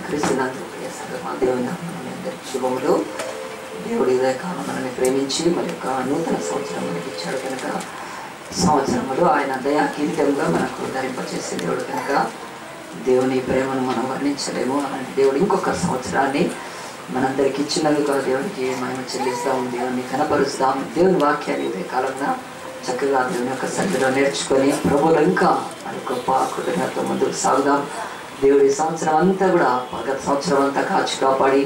క్రీస్తునందు సంగమా దేవుని అందరికి శుభములు. దేవుడి ఉదయకాలం మనల్ని ప్రేమించి మరి యొక్క నూతన సంవత్సరం మనకి ఇచ్చాడు కనుక సంవత్సరములు ఆయన దయా కిరీటంగా మనకు ధరింపచేసే దేవుడు కనుక దేవుని ప్రేమను మనం వర్ణించలేము. అలాంటి దేవుడు ఇంకొక సంవత్సరాన్ని మనందరికి ఇచ్చినందుకు దేవునికి మనం చెల్లిస్తాము, దేవుని కనపరుస్తాం. దేవుని వాక్యాన్ని ఉదయకాలంగా చక్కగా దేవుని యొక్క సన్నిధిలో నేర్చుకొని ప్రభువులు ఇంకా మరి గొప్ప కృతజ్ఞతతో ముందుకు సాగుదాం. దేవుడి సంవత్సరం అంతా కూడా గత సంవత్సరం అంతా కాచి కాపాడి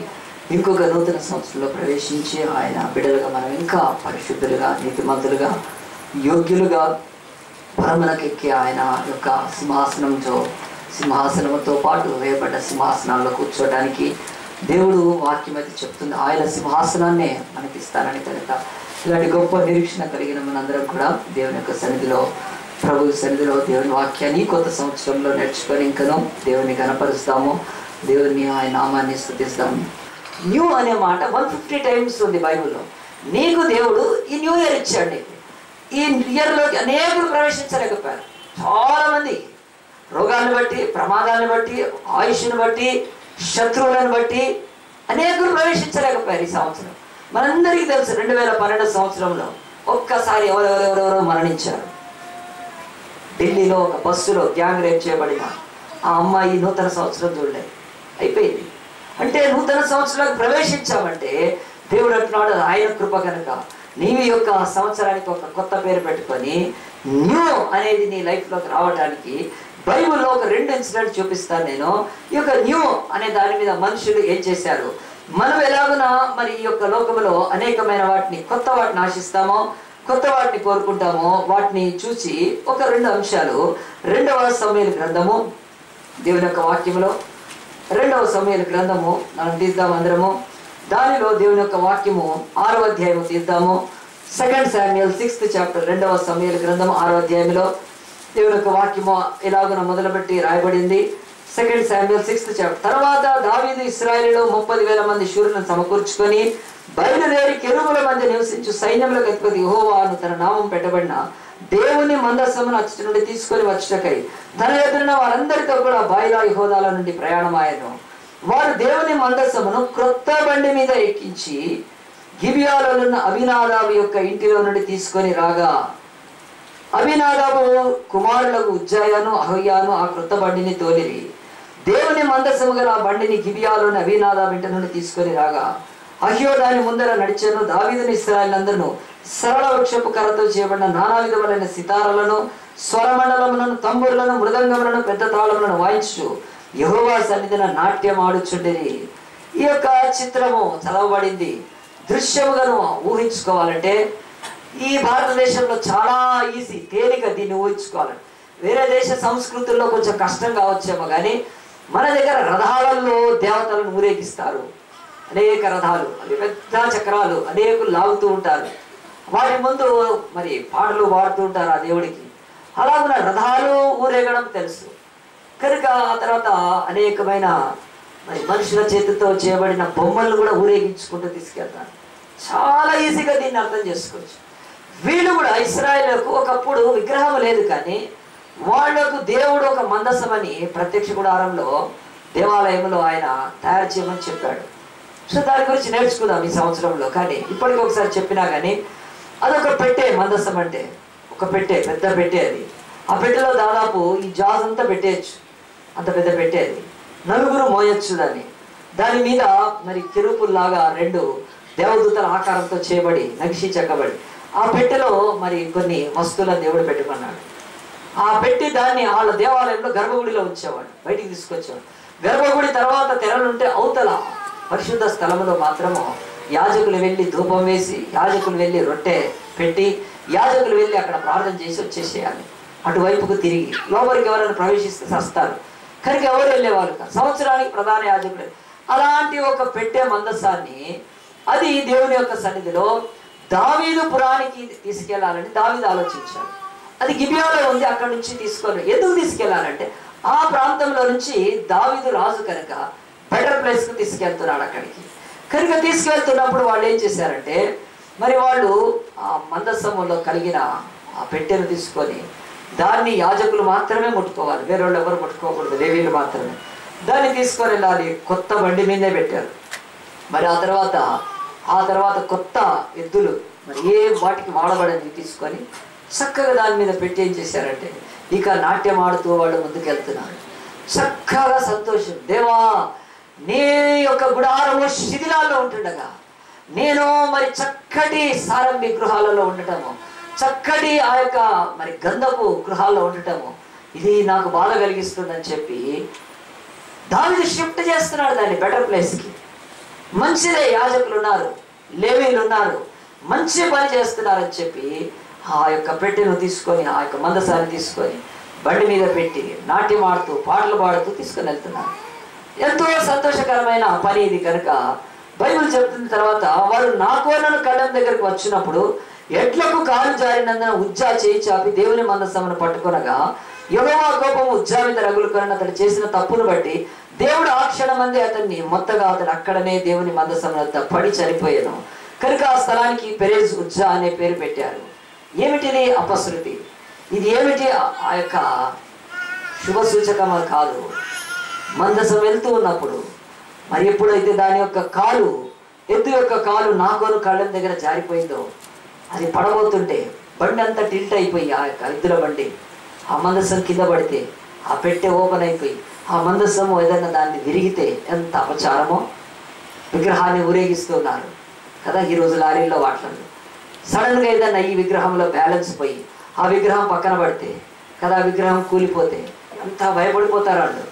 ఇంకొక నూతన సంవత్సరంలో ప్రవేశించి ఆయన బిడ్డలుగా మనం ఇంకా పరిశుద్ధులుగా, నీతిమంతులుగా, యోగ్యులుగా పరమనకెక్కి ఆయన యొక్క సింహాసనంతో పాటు వేయబడ్డ సింహాసనాల్లో కూర్చోడానికి దేవుడు వాక్యం అయితే చెప్తుంది. ఆయన సింహాసనాన్నే మనకి ఇస్తానని కనుక ఇలాంటి గొప్ప నిరీక్షణ కలిగిన మనందరం కూడా దేవుని యొక్క సన్నిధిలో, ప్రభు సన్నిధిలో దేవుని వాక్యాన్ని కొత్త సంవత్సరంలో నేర్చుకొని ఇంకనూ దేవుని కనపరుస్తాము, దేవుని ఆయన నామాన్ని స్తుతిస్తాము. న్యూ అనే మాట 150 టైమ్స్ ఉంది బైబిల్లో. నీకు దేవుడు ఈ న్యూ ఇయర్ ఇచ్చాడు. ఈ ఇయర్లోకి అనేకులు ప్రవేశించలేకపోయారు. చాలామంది రోగాలను బట్టి, ప్రమాదాలను బట్టి, ఆయుష్ను బట్టి, శత్రువులను బట్టి అనేకులు ప్రవేశించలేకపోయారు. ఈ సంవత్సరం మనందరికీ తెలుసు 2012 సంవత్సరంలో ఒక్కసారి ఎవరెవరెవరెవరో మరణించారు. ఢిల్లీలో ఒక బస్సులో గ్యాంగ్ రేప్ చేయబడిన ఆ అమ్మాయి నూతన సంవత్సరం చూడలేదు, అయిపోయింది. అంటే నూతన సంవత్సరానికి ప్రవేశించామంటే దేవుడు అంటున్నాడు ఆయన కృప కనుక నీవు యొక్క సంవత్సరానికి ఒక కొత్త పేరు పెట్టుకొని న్యూ అనేది నీ లైఫ్లోకి రావడానికి బైబిల్లో ఒక 2 ఇన్సిడెంట్ చూపిస్తాను నేను. ఈ యొక్క న్యూ అనే దాని మీద మనుషులు ఏం చేశారు, మనం ఎలాగునా మరి ఈ యొక్క లోకంలో అనేకమైన వాటిని, కొత్త వాటిని ఆశిస్తామో, కొత్త వాటిని కోరుకుంటామో, వాటిని చూసి ఒక 2 అంశాలు 2వ సమూయేలు గ్రంథము, దేవుని యొక్క వాక్యంలో 2వ సమూయేలు గ్రంథము మనం తీద్దాం అందరము. దానిలో దేవుని యొక్క వాక్యము 6వ అధ్యాయము తీద్దాము. 2 శామ్యూయల్ 6th చాప్టర్ 2వ సమూయేలు గ్రంథము 6వ అధ్యాయంలో దేవుని యొక్క వాక్యము ఎలాగున మొదలుపెట్టి రాయబడింది. 2 శామ్యూయల్ 6th చాప్టర్. తర్వాత దావీదు ఇశ్రాయేలులో 30,000 మంది శూరులను సమకూర్చుకొని బయలుదేరి కెరూబుల మధ్య నివసించు సైన్యములకు అధిపతి యెహోవా అను తన నామం పెట్టబడిన దేవుని మందసమును అచ్చటి నుండి తీసుకొని వచ్చటకై తన ఎదురున్న వారందరితో కూడా బాయిలా యెహూదాల నుండి ప్రయాణమాయను. వారు దేవుని మందసమును క్రొత్త బండి మీద ఎక్కించి గిబియాలో ఉన్న అబీనాదాబు యొక్క ఇంటిలో నుండి తీసుకొని రాగా అబీనాదాబు కుమారులకు ఉజ్జాయాను, అహయ్యాను ఆ క్రొత్త బండిని తోలిరి. దేవుని మందసము గల ఆ బండిని గిబియాలోని అబీనాదాబు ఇంటి నుండి తీసుకొని రాగా అహ్యో దాని ముందర నడిచాను. దావీదుని ఇశ్రాయేలునందరూ సరళ వృక్షపు కర్రతో చేయబడిన నానా విధములైన సితారలను, స్వరమండలములను, తంబురులను, మృదంగములను, పెద్ద తాళములను వాయించు యెహోవా సన్నిధిన నాట్యం ఆడుచుండేది. ఈ యొక్క చిత్రము చదవబడింది. దృశ్యముగాను ఊహించుకోవాలంటే ఈ భారతదేశంలో చాలా ఈజీ, తేలిక దీన్ని ఊహించుకోవాలంటే. వేరే దేశ సంస్కృతుల్లో కొంచెం కష్టం కావచ్చేమో కానీ మన దగ్గర రథాలలో దేవతలను ఊరేగిస్తారు. అనేక రథాలు, అవి పెద్ద చక్రాలు, అనేకులు లాగుతూ ఉంటారు. వాటి ముందు మరి పాటలు పాడుతూ ఉంటారు ఆ దేవుడికి. అలాగున్న రథాలు ఊరేగడం తెలుసు కనుక ఆ తర్వాత అనేకమైన మరి మనుషుల చేతితో చేయబడిన బొమ్మలను కూడా ఊరేగించుకుంటూ తీసుకెళ్తారు. చాలా ఈజీగా దీన్ని అర్థం చేసుకోవచ్చు. వీళ్ళు కూడా ఇశ్రాయేలుకు ఒకప్పుడు విగ్రహం లేదు కానీ వాళ్లకు దేవుడు ఒక మందసమని ప్రత్యక్ష గుడారంలో దేవాలయంలో ఆయన తయారు చేయమని చెప్పాడు. సో దాని గురించి నేర్చుకుందాం ఈ సంవత్సరంలో. కానీ ఇప్పటికీ ఒకసారి చెప్పినా కానీ అదొక పెట్టే, మందసం అంటే ఒక పెట్టే, పెద్ద పెట్టే. అది ఆ పెట్టెలో దాదాపు ఈ జాజ్ అంతా పెట్టేయచ్చు, అంత పెద్ద పెట్టేది. 4 మోయొచ్చు దాన్ని. దాని మీద మరి కెరూబుల్లాగా 2 దేవదూతల ఆకారంతో చేయబడి నగిషి చెక్కబడి ఆ పెట్టెలో మరి కొన్ని వస్తువులను దేవుడు పెట్టుకున్నాడు. ఆ పెట్టి దాన్ని వాళ్ళ దేవాలయంలో గర్భగుడిలో ఉంచేవాడు, బయటికి తీసుకొచ్చేవాడు. గర్భగుడి తర్వాత తెరలుంటే అవతల పరిశుద్ధ స్థలంలో మాత్రము యాజకులు వెళ్ళి ధూపం వేసి, యాజకులు వెళ్ళి రొట్టె పెట్టి, యాజకులు వెళ్ళి అక్కడ ప్రార్థన చేసి వచ్చేసేయాలి. అటువైపుకు తిరిగి లోపలికి ఎవరైనా ప్రవేశిస్తే సస్తారు కనుక ఎవరు వెళ్ళేవాళ్ళు కాదు. సంవత్సరానికి ప్రధాన యాజకులు. అలాంటి ఒక పెట్టే మందసాన్ని అది దేవుని యొక్క సన్నిధిలో దావీదు పురానికి తీసుకెళ్లాలని దావీదు ఆలోచించాడు. అది గిబియాలో ఉంది, అక్కడ నుంచి తీసుకొని ఎందుకు తీసుకెళ్లాలంటే ఆ ప్రాంతంలో నుంచి దావీదు రాజు కనుక బెటర్ ప్లేస్కు తీసుకెళ్తున్నాడు అక్కడికి. కనుక తీసుకెళ్తున్నప్పుడు వాళ్ళు ఏం చేశారంటే మరి వాళ్ళు ఆ మందసములో కలిగిన ఆ పెట్టెను తీసుకొని దాన్ని యాజకులు మాత్రమే ముట్టుకోవాలి, వేరే వాళ్ళు ఎవరు ముట్టుకోకూడదు, లేవీలు మాత్రమే. దాన్ని తీసుకొని వెళ్ళాలి. కొత్త బండి మీదే పెట్టారు. మరి ఆ తర్వాత కొత్త ఎద్దులు మరి ఏ వాటికి వాడబడని తీసుకొని చక్కగా దాని మీద పెట్టి ఏం చేశారంటే ఇక నాట్యం ఆడుతూ వాళ్ళు ముందుకెళ్తున్నారు. చక్కగా సంతోషం. దేవా, నీ యొక్క గుడారము శిథిలాల్లో ఉంటుండగా నేను మరి చక్కటి సారంభి గృహాలలో ఉండటము, చక్కటి ఆ యొక్క మరి గంధపు గృహాల్లో ఉండటము ఇది నాకు బాధ కలిగిస్తుందని చెప్పి దావీదు షిఫ్ట్ చేస్తున్నాడు దాన్ని బెటర్ ప్లేస్కి. మంచిదే, యాజకులు ఉన్నారు, లేవీలు ఉన్నారు, మంచి పని చేస్తున్నారని చెప్పి ఆ యొక్క పెట్టెను తీసుకొని ఆ యొక్క మందసాన్ని తీసుకొని బండి మీద పెట్టి నాట్యం ఆడుతూ పాటలు పాడుతూ తీసుకొని వెళ్తున్నారు. ఎంతో సంతోషకరమైన పని ఇది. కనుక బైబిల్ చెప్తున్న తర్వాత వారు నాకోనను కళ్ళం దగ్గరకు వచ్చినప్పుడు ఎడ్లకు కాలు జారినందున ఉజ్జా చేయి చాపి దేవుని మందసమును పట్టుకొనగా యెహోవా కోపము ఉజ్జా మీద రగులుకొని అతడు చేసిన తప్పును బట్టి దేవుడు ఆ క్షణమందే అతన్ని మొత్తగా అతడు అక్కడనే దేవుని మందసమునంతా పడి చనిపోయాను. కనుక ఆ స్థలానికి పెరేజ్ ఉజ్జా అనే పేరు పెట్టారు. ఏమిటిది? అపశృతి. ఇది ఏమిటి? ఆ యొక్క శుభ సూచకమా కాదు. మందసం వెళ్తూ ఉన్నప్పుడు మరి ఎప్పుడైతే దాని యొక్క కాలు, ఎద్దు యొక్క కాలు నాకోను కళ్ళం దగ్గర జారిపోయిందో, అది పడబోతుంటే బండి అంతా టిల్ట్ అయిపోయి ఆ యొక్క ఎద్దుల బండి ఆ మందసం కింద పడితే ఆ పెట్టె ఓపెన్ అయిపోయి ఆ మందసం ఏదైనా దాన్ని విరిగితే ఎంత అపచారమో. విగ్రహాన్ని ఊరేగిస్తున్నారు కదా ఈరోజు లారీల్లో వాటిల్లో. సడన్గా ఏదైనా ఈ విగ్రహంలో బ్యాలెన్స్ పోయి ఆ విగ్రహం పక్కన పడితే కదా, ఆ విగ్రహం కూలిపోతే ఎంత భయపడిపోతారు వాళ్ళు.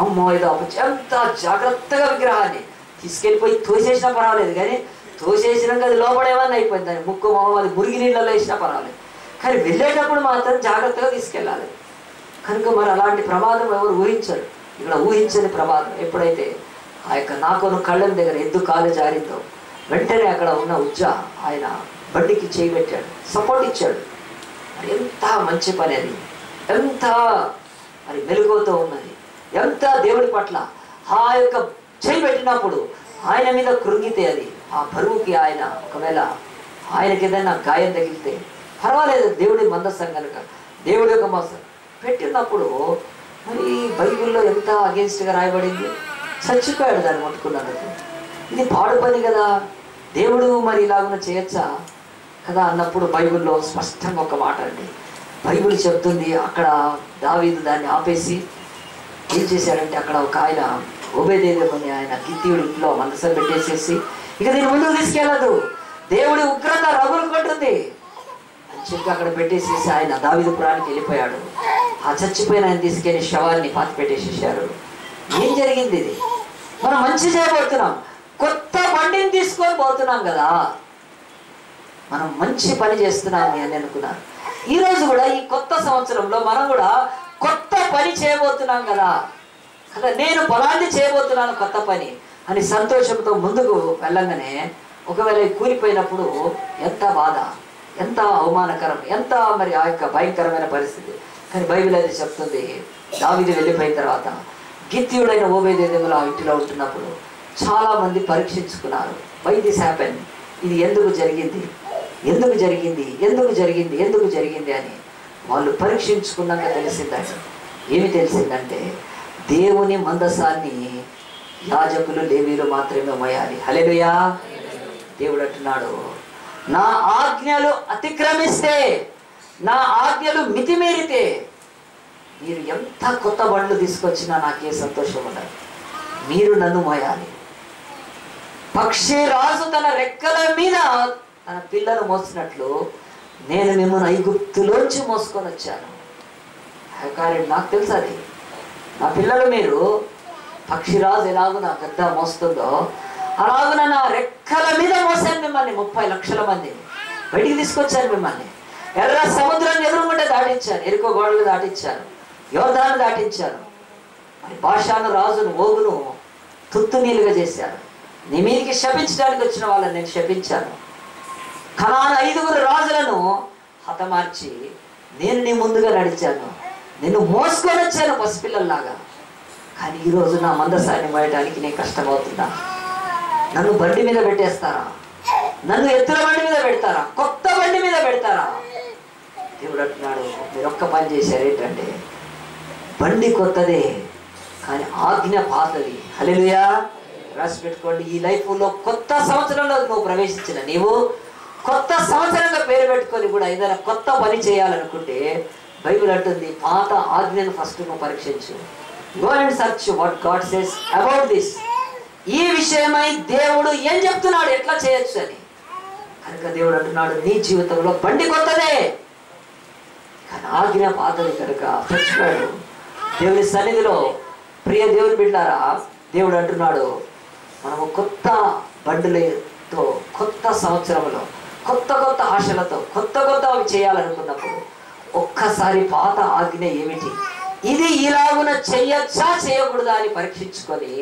అమ్మో ఏదో ఎంత జాగ్రత్తగా విగ్రహాన్ని తీసుకెళ్ళిపోయి తోసేసినా పర్వాలేదు, కానీ తోసేసినాక అది లోపడేమన్నా అయిపోయింది, దాన్ని ముక్కు మొహం అది మురిగి నీళ్ళలో వేసినా పర్వాలేదు, కానీ వెళ్ళేటప్పుడు మాత్రం జాగ్రత్తగా తీసుకెళ్ళాలి. కనుక మరి అలాంటి ప్రమాదం ఎవరు ఊహించరు. ఇక్కడ ఊహించని ప్రమాదం. ఎప్పుడైతే ఆ యొక్క నాకోను కళ్ళం దగ్గర ఎద్దు కాలు జారిందో వెంటనే అక్కడ ఉన్న ఉజ్జా ఆయన బండికి చేయి పెట్టాడు, సపోర్ట్ ఇచ్చాడు. మరి ఎంత మంచి పని అది, ఎంత మరి మెలుగుతో ఉన్నది, ఎంత దేవుడి పట్ల ఆ యొక్క చేయి పెట్టినప్పుడు ఆయన మీద కృంగితే అది ఆ బరువుకి ఆయన ఒకవేళ ఆయనకి ఏదైనా గాయం తగిలితే పర్వాలేదు, దేవుడి మందసం కనుక దేవుడి యొక్క మందసం పెట్టినప్పుడు మరి బైబిల్లో ఎంత అగేన్స్ట్గా రాయబడింది. చచ్చిపోయాడు దాన్ని ముట్టుకున్నందుకు. ఇది పాడు పని కదా, దేవుడు మరి ఇలాగ చేయొచ్చా కదా అన్నప్పుడు బైబిల్లో స్పష్టంగా ఒక మాట అండి. బైబిల్ చెప్తుంది, అక్కడ దావీదు దాన్ని ఆపేసి ఏం చేశాడంటే అక్కడ ఒక ఆయన ఓబేదేదోము అని ఆయన గిత్తీయుడి ఇంట్లో మందసం పెట్టేసేసి ఇక దీన్ని ముందుకు తీసుకెళ్ళదు, దేవుడి ఉగ్రత రగులుకుంటుంది అని చెప్పి అక్కడ పెట్టేసేసి ఆయన దావీదుపురానికి వెళ్ళిపోయాడు. ఆ చచ్చిపోయిన ఆయన తీసుకెళ్ళి శవాన్ని పాతి పెట్టేసేసారు. ఏం జరిగింది? ఇది మనం మంచి చేయబోతున్నాం, కొత్త బండిని తీసుకొని పోతున్నాం కదా, మనం మంచి పని చేస్తున్నాము అని అనుకున్నారు. ఈరోజు కూడా ఈ కొత్త సంవత్సరంలో మనం కూడా కొత్త పని చేయబోతున్నాం కదా కదా నేను పొలాన్ని చేయబోతున్నాను కొత్త పని అని సంతోషంతో ముందుకు వెళ్ళంగానే ఒకవేళ కూలిపోయినప్పుడు ఎంత బాధ, ఎంత అవమానకరం, ఎంత మరి ఆ యొక్క భయంకరమైన పరిస్థితి. కానీ బైబిల్ అయితే చెప్తుంది, దావీదు వెళ్ళిపోయిన తర్వాత గిత్తీయుడైన ఓబేదేదోము ఆ ఇంటిలో ఉంటున్నప్పుడు చాలామంది పరీక్షించుకున్నారు. వై దిస్ హ్యాపెన్, ఇది ఎందుకు జరిగింది, ఎందుకు జరిగింది, ఎందుకు జరిగింది, ఎందుకు జరిగింది అని వాళ్ళు పరీక్షించుకున్నాక తెలిసిందంటే ఏమి తెలిసిందంటే దేవుని మందసాన్ని యాజకులు లేవీలు మాత్రమే మోయాలి. హల్లెలూయా. దేవుడు అంటున్నాడు, నా ఆజ్ఞలు అతిక్రమిస్తే, నా ఆజ్ఞలు మితిమీరితే మీరు ఎంత కొత్త బండ్లు తీసుకొచ్చినా నాకే సంతోషం ఉండదు, మీరు నన్ను మోయాలి. పక్షి రాజు తన రెక్కల మీద తన పిల్లలు మోసినట్లు నేను మిమ్మల్ని ఐగుప్తులోంచి మోసుకొని వచ్చాను. కార్యం నాకు తెలుసు, అది నా పిల్లలు మీరు పక్షిరాజు ఎలాగో నా గద్ద మోస్తుందో అలాగున నా రెక్కల మీద మోసాను మిమ్మల్ని. 30 లక్షల మందిని బయటికి తీసుకొచ్చాను, మిమ్మల్ని ఎర్ర సముద్రాన్ని ఎదురుగుంటే దాటించాను, ఎరుకో గోడలు దాటించాను, యోర్దాను దాటించాను. మరి బాషాను రాజును ఓగును తుత్తు నీళ్ళుగా చేశాను. నీ మీదికి శపించడానికి వచ్చిన వాళ్ళని నేను శపించాను. కనాను 5 రాజులను హతమార్చి నేను నీ ముందుగా నడిచాను, నిన్ను మోసుకొని వచ్చాను పసిపిల్లల్లాగా. కానీ ఈరోజు నా మందసాన్ని మోయడానికి నేను కష్టమవుతుందా? నన్ను బండి మీద పెట్టేస్తారా? నన్ను ఎత్తుల బండి మీద పెడతారా? కొత్త బండి మీద పెడతారా? దేవుడు అంటున్నాడు, మీరు ఒక్క పని చేశారు, ఏంటంటే బండి కొత్తదే కానీ ఆజ్ఞ పాతది. హల్లెలూయా. రాసి పెట్టుకోండి. ఈ లైఫ్లో కొత్త సంవత్సరంలో నువ్వు ప్రవేశించిన నీవు కొత్త సంవత్సరంగా పేరు పెట్టుకొని కూడా ఏదైనా కొత్త పని చేయాలనుకుంటే బైబిల్ అంటుంది పాత ఆజ్ఞను ఫస్ట్ నువ్వు పరీక్షించు. Go and search what God says about this. ఈ విషయమై దేవుడు ఏం చెప్తున్నాడు, ఎట్లా చేయొచ్చు అని. కనుక దేవుడు అంటున్నాడు నీ జీవితంలో బండి కొత్తదే కానీ ఆజ్ఞ పాతది కనుక చచ్చిపోయాడు. దేవుని సన్నిధిలో ప్రియ దేవుని బిడ్డారా, దేవుడు అంటున్నాడు మనము కొత్త బండులతో కొత్త సంవత్సరంలో కొత్త కొత్త ఆశలతో కొత్త కొత్త అవి చేయాలనుకున్నప్పుడు ఒక్కసారి పాత ఆజ్ఞ ఏమిటి, ఇది ఇలాగున చెయ్యొచ్చా చేయకూడదా అని పరీక్షించుకొని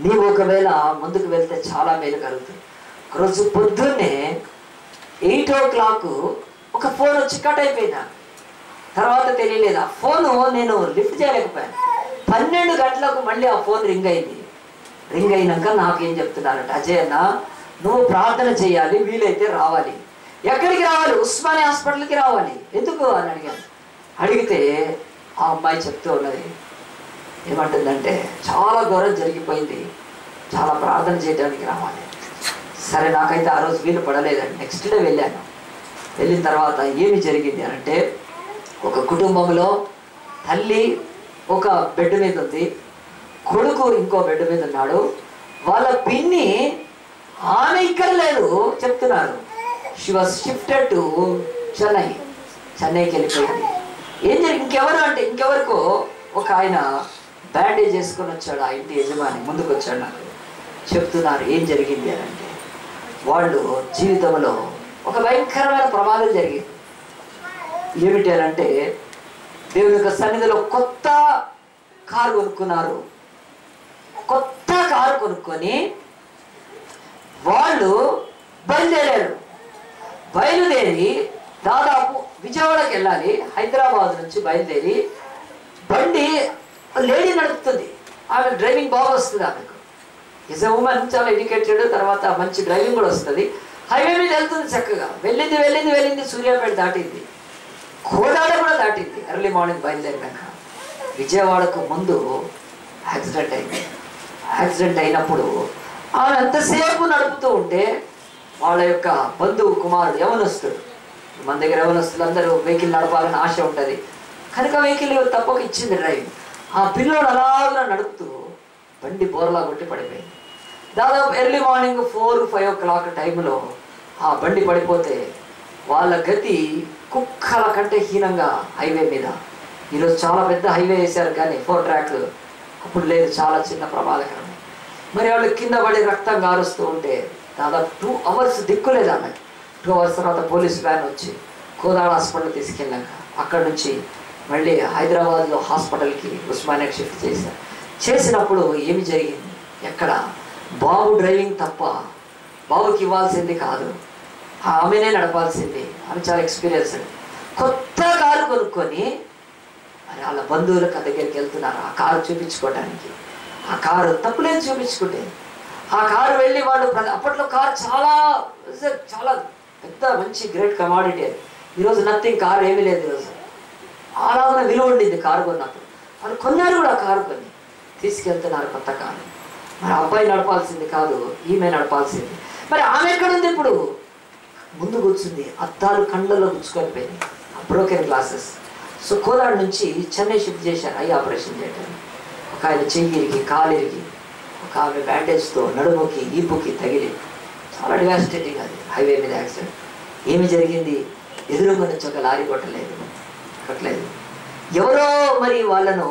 నీవు ఒకవేళ ముందుకు వెళ్తే చాలా మేలు కలుగుతుంది. ఒకరోజు పొద్దున్నే 8 o'clock ఒక ఫోన్ వచ్చి కట్ అయిపోయినా. తర్వాత తెలియలేదు ఆ ఫోను నేను లిఫ్ట్ చేయలేకపోయాను. 12 గంటలకు మళ్ళీ ఆ ఫోన్ రింగ్ అయింది. రింగ్ అయినాక నాకేం చెప్తున్నారంట, అజయ్ అన్న నువ్వు ప్రార్థన చేయాలి, వీలైతే రావాలి. ఎక్కడికి రావాలి? ఉస్మానియా హాస్పిటల్కి రావాలి. ఎందుకు అని అడిగాను. అడిగితే ఆ అమ్మాయి చెప్తూ ఉన్నది ఏమంటుందంటే చాలా ఘోరం జరిగిపోయింది, చాలా ప్రార్థన చేయడానికి రావాలి. సరే నాకైతే ఆ రోజు వీలు పడలేదండి. నెక్స్ట్ డే వెళ్ళాను. వెళ్ళిన తర్వాత ఏమి జరిగింది అని అంటే ఒక కుటుంబంలో తల్లి ఒక బెడ్ మీద ఉంది, కొడుకు ఇంకో బెడ్ మీద ఉన్నాడు. వాళ్ళ పిన్ని ఆమె ఇక్కడ లేదు చెప్తున్నారు. షీ వాజ్ షిఫ్టెడ్ టు చెన్నైకి వెళ్ళిపోయింది. ఏం జరిగి ఇంకెవరు అంటే ఇంకెవరికో ఒక ఆయన బ్యాండేజ్ చేసుకొని వచ్చాడు. ఆ ఇంటి యజమాని ముందుకు వచ్చాడు. నాకు చెప్తున్నారు ఏం జరిగింది అని అంటే వాళ్ళు జీవితంలో ఒక భయంకరమైన ప్రమాదం జరిగింది. ఏమిటి అని అంటే దేవుని యొక్క సన్నిధిలో కొత్త కారు కొనుక్కున్నారు. కొత్త కారు కొనుక్కొని వాళ్ళు బయలుదేరి దాదాపు విజయవాడకి వెళ్ళాలి. హైదరాబాద్ నుంచి బయలుదేరి బండి లేడీ నడుపుతుంది. ఆమె డ్రైవింగ్ బాగా వస్తుంది. ఆమెకు ఈజ్ ఎ ఉమెన్, చాలా ఎడ్యుకేటెడ్, తర్వాత మంచి డ్రైవింగ్ కూడా వస్తుంది. హైవే మీద వెళ్తుంది చక్కగా. వెళ్ళింది సూర్యాపేట దాటింది, కోదాడ కూడా దాటింది. ఎర్లీ మార్నింగ్ బయలుదేరినాక విజయవాడకు ముందు యాక్సిడెంట్ అయింది. యాక్సిడెంట్ అయినప్పుడు ఆమె అంతసేపు నడుపుతూ ఉంటే వాళ్ళ యొక్క బంధువు కుమారుడు యవనస్తుడు, మన దగ్గర యవనస్తులు అందరూ వెహికల్ నడపాలని ఆశ ఉంటుంది కనుక వెహికల్ తప్పక ఇచ్చింది డ్రైవింగ్. ఆ పిల్లోడు అలాగా నడుపుతూ బండి బోర్లా కొట్టి పడిపోయింది. దాదాపు ఎర్లీ మార్నింగ్ 4-5 o'clock టైంలో ఆ బండి పడిపోతే వాళ్ళ గతి కుక్కల కంటే హీనంగా హైవే మీద. ఈరోజు చాలా పెద్ద హైవే వేశారు కానీ 4 track అప్పుడు లేదు, చాలా చిన్న ప్రమాదకరం. మరి వాళ్ళు కింద పడి రక్తం గారుస్తూ ఉంటే దాదాపు 2 hours దిక్కులేదు ఆమె. 2 hours తర్వాత పోలీస్ వ్యాన్ వచ్చి కోదాడ హాస్పిటల్ తీసుకెళ్ళాక అక్కడి నుంచి మళ్ళీ హైదరాబాద్లో హాస్పిటల్కి ఉస్మానియాకి షిఫ్ట్ చేశారు. చేసినప్పుడు ఏమి జరిగింది, ఎక్కడ బాబు డ్రైవింగ్ తప్ప బాబుకి ఇవ్వాల్సింది కాదు, ఆమెనే నడపాల్సింది. ఆమె చాలా ఎక్స్పీరియన్స్. కొత్త కారు కొనుక్కొని మరి వాళ్ళ బంధువుల దగ్గరికి వెళ్తున్నారు ఆ కారు చూపించుకోవడానికి. ఆ కారు తప్పులేదు చూపించుకుంటే ఆ కారు వెళ్ళి వాళ్ళు అప్పట్లో కారు చాలా పెద్ద మంచి గ్రేట్ కమాడిటీ. ఈరోజు నథింగ్, కారు ఏమీ లేదు. ఈరోజు అలాగే విలువ ఉండింది కారు కొన్నప్పుడు. వాళ్ళు కొన్నారు కూడా కారు కొని తీసుకెళ్తున్నారు కొత్త కారు. మరి అబ్బాయి నడపాల్సింది కాదు, ఈమె నడపాల్సింది. మరి ఆమె ఎక్కడుంది ఇప్పుడు? ముందు కూర్చుంది, అద్దాలు కళ్ళల్లో గుచ్చుకొని పోయింది, బ్రోకెన్ గ్లాసెస్. సో కోలాడ్ నుంచి చెన్నై షిఫ్ట్ చేశారు ఐ ఆపరేషన్ చేయడానికి. ఒక ఆయన చెయ్యి ఇరిగి, కాలు ఇరిగి, ఒక ఆమె బ్యాండేజ్తో నడుముకి ఈపుకి తగిలి చాలా డివాస్టేటింగ్. అది హైవే మీద యాక్సిడెంట్. ఏమి జరిగింది? ఎదురుగా నుంచి ఒక లారీ కొట్టలేదు. ఎవరో మరి వాళ్ళను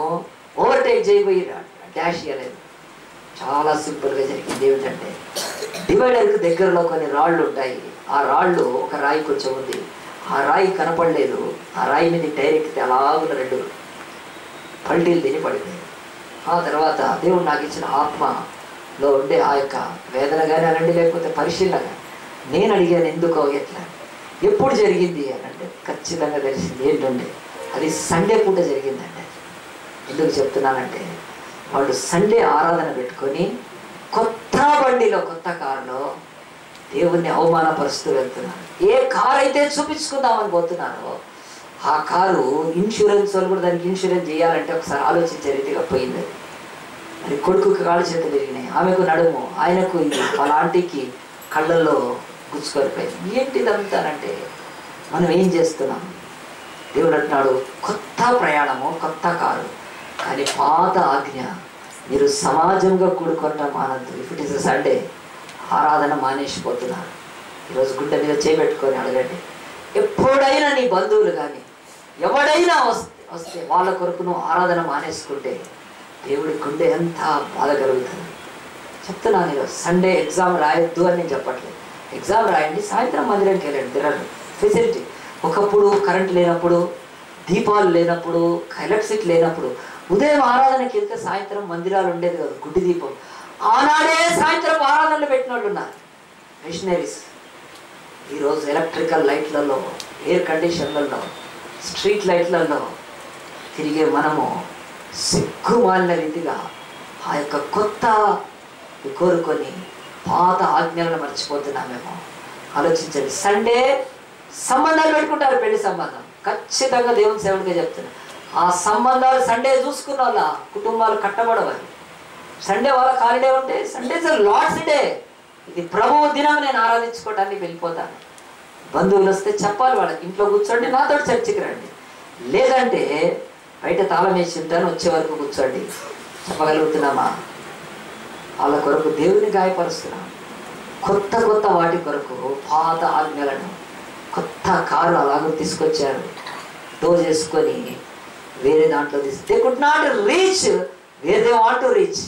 ఓవర్టేక్ చేయబోయి డాష్ ఇవ్వలేదు. చాలా సింపుల్గా జరిగింది. ఏమిటంటే డివైడర్కి దగ్గరలో కొన్ని రాళ్ళు ఉంటాయి. ఆ రాళ్ళు ఒక రాయి కొంచెం ఉంది, ఆ రాయి కనపడలేదు. ఆ రాయి మీద టైర్ ఎక్కితే అలాగున్న 2 పల్టీలు తిని పడిపోయింది. ఆ తర్వాత దేవుడు నాకు ఇచ్చిన ఆత్మలో ఉండే ఆ యొక్క వేదన కానీ అనండి, లేకపోతే పరిశీలన నేను అడిగాను ఎందుకో ఎట్లా ఎప్పుడు జరిగింది అని అంటే ఖచ్చితంగా తెలిసింది. ఏంటంటే అది సండే పూట జరిగిందండి. ఎందుకు చెప్తున్నానంటే వాళ్ళు సండే ఆరాధన పెట్టుకొని కొత్త బండిలో కొత్త కారులో దేవుణ్ణి అవమానపరుస్తూ వెళ్తున్నారు. ఏ కారు అయితే చూపించుకుందామని పోతున్నారో ఆ కారు ఇన్సూరెన్స్ వాళ్ళు కూడా దానికి ఇన్సూరెన్స్ చేయాలంటే ఒకసారి ఆలోచించే రీతిగా పోయింది. మరి కొడుకుకి కాళ్ళు చేతులు విరిగినాయి, ఆమెకు నడుము, ఆయనకు ఇది, వాళ్ళ ఆంటీకి కళ్ళల్లో గుచ్చుకొని పోయింది. ఏంటిదంతానంటే మనం ఏం చేస్తున్నాం? దేవుడు అంటున్నాడు కొత్త ప్రయాణము, కొత్త కారు, కానీ పాత ఆజ్ఞ మీరు సమాజంగా కూడుకుంటాం మానద్దు. ఇఫ్ ఇట్ ఈస్ సండే ఆరాధన మానేసిపోతున్నారు. ఈరోజు గుండె మీద చేపెట్టుకొని అడగండి, ఎప్పుడైనా నీ బంధువులు కానీ ఎవడైనా వస్తే వాళ్ళ కొరకు నువ్వు ఆరాధన మానేసుకుంటే దేవుడి గుండె ఎంత బాధ కలుగుతుంది. చెప్తున్నాను, ఈరోజు సండే ఎగ్జామ్ రాయొద్దు అని నేను చెప్పట్లేదు. ఎగ్జామ్ రాయండి, సాయంత్రం మందిరానికి వెళ్ళండి. తిరగండి, ఫెసిలిటీ. ఒకప్పుడు కరెంట్ లేనప్పుడు, దీపాలు లేనప్పుడు, ఎలక్ట్రిసిటీ లేనప్పుడు ఉదయం ఆరాధనకి వెళ్తే సాయంత్రం మందిరాలు ఉండేది కాదు, గుడ్డి దీపం. ఆనాడే సాయంత్రం ఆరాధనలు పెట్టిన వాళ్ళు ఉన్నారు, మిషనరీస్. ఈరోజు ఎలక్ట్రికల్ లైట్లలో, ఎయిర్ కండిషన్లలో, స్ట్రీట్ లైట్లలో తిరిగే మనము సిగ్గుమాలిన రీతిగా ఆ యొక్క కొత్త కోరుకొని పాత ఆజ్ఞలను మర్చిపోతున్నామేమో. ఆలోచించండి. సండే సంబంధాలు పెట్టుకుంటారు, పెళ్లి సంబంధం. ఖచ్చితంగా దేవుని సేవకుడిగా చెప్తున్నారు, ఆ సంబంధాలు సండే చూసుకున్న వాళ్ళ కుటుంబాలు కట్టబడవాలి. సండే వాళ్ళ హాలిడే ఉంటే సండే లార్డ్స్ డే, ఇది ప్రభువు దినం, నేను ఆరాధించుకోవడానికి వెళ్ళిపోతాను. బంధువులు వస్తే చెప్పాలి వాళ్ళకి, ఇంట్లో కూర్చోండి, నాతో చర్చికి రండి. లేదంటే బయట తాళం వేసి ఉంటాను, వచ్చే వరకు కూర్చోండి. చెప్పగలుగుతున్నామా? వాళ్ళ కొరకు దేవుని గాయపరుస్తున్నాం. కొత్త కొత్త వాటి కొరకు పాత ఆజ్ఞలను, కొత్త కారు అలాగూ తీసుకొచ్చారు, చేసుకొని వేరే దాంట్లో they could not reach where they want to reach.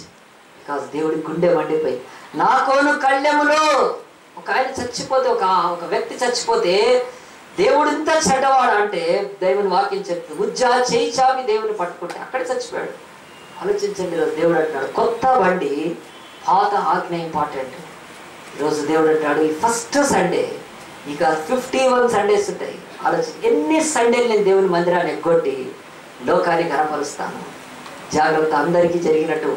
Because దేవుడి గుండె మండిపోయి, నా కోను కళ్ళెములో. ఒక ఆయన చచ్చిపోతే, ఒక వ్యక్తి చచ్చిపోతే దేవుడు ఇంత చెడ్డవాడు అంటే దేవుని వాక్యం చెప్తుంది, ఉజ్జా చేయి చాపి దేవుని పట్టుకుంటే అక్కడే చచ్చిపోయాడు. ఆలోచించండి. ఈరోజు దేవుడు అంటున్నాడు కొత్త బండి, పాత ఆజ్ఞ ఇంపార్టెంట్. ఈరోజు దేవుడు అంటాడు ఈ ఫస్ట్ సండే, ఇక 51 సండేస్ ఉంటాయి. ఆలోచించి ఎన్ని సండేలు నేను దేవుని మందిరాన్ని ఎగ్గొట్టి లోకాన్ని కనపరుస్తాను. జాగ్రత్త. అందరికీ జరిగినట్టు,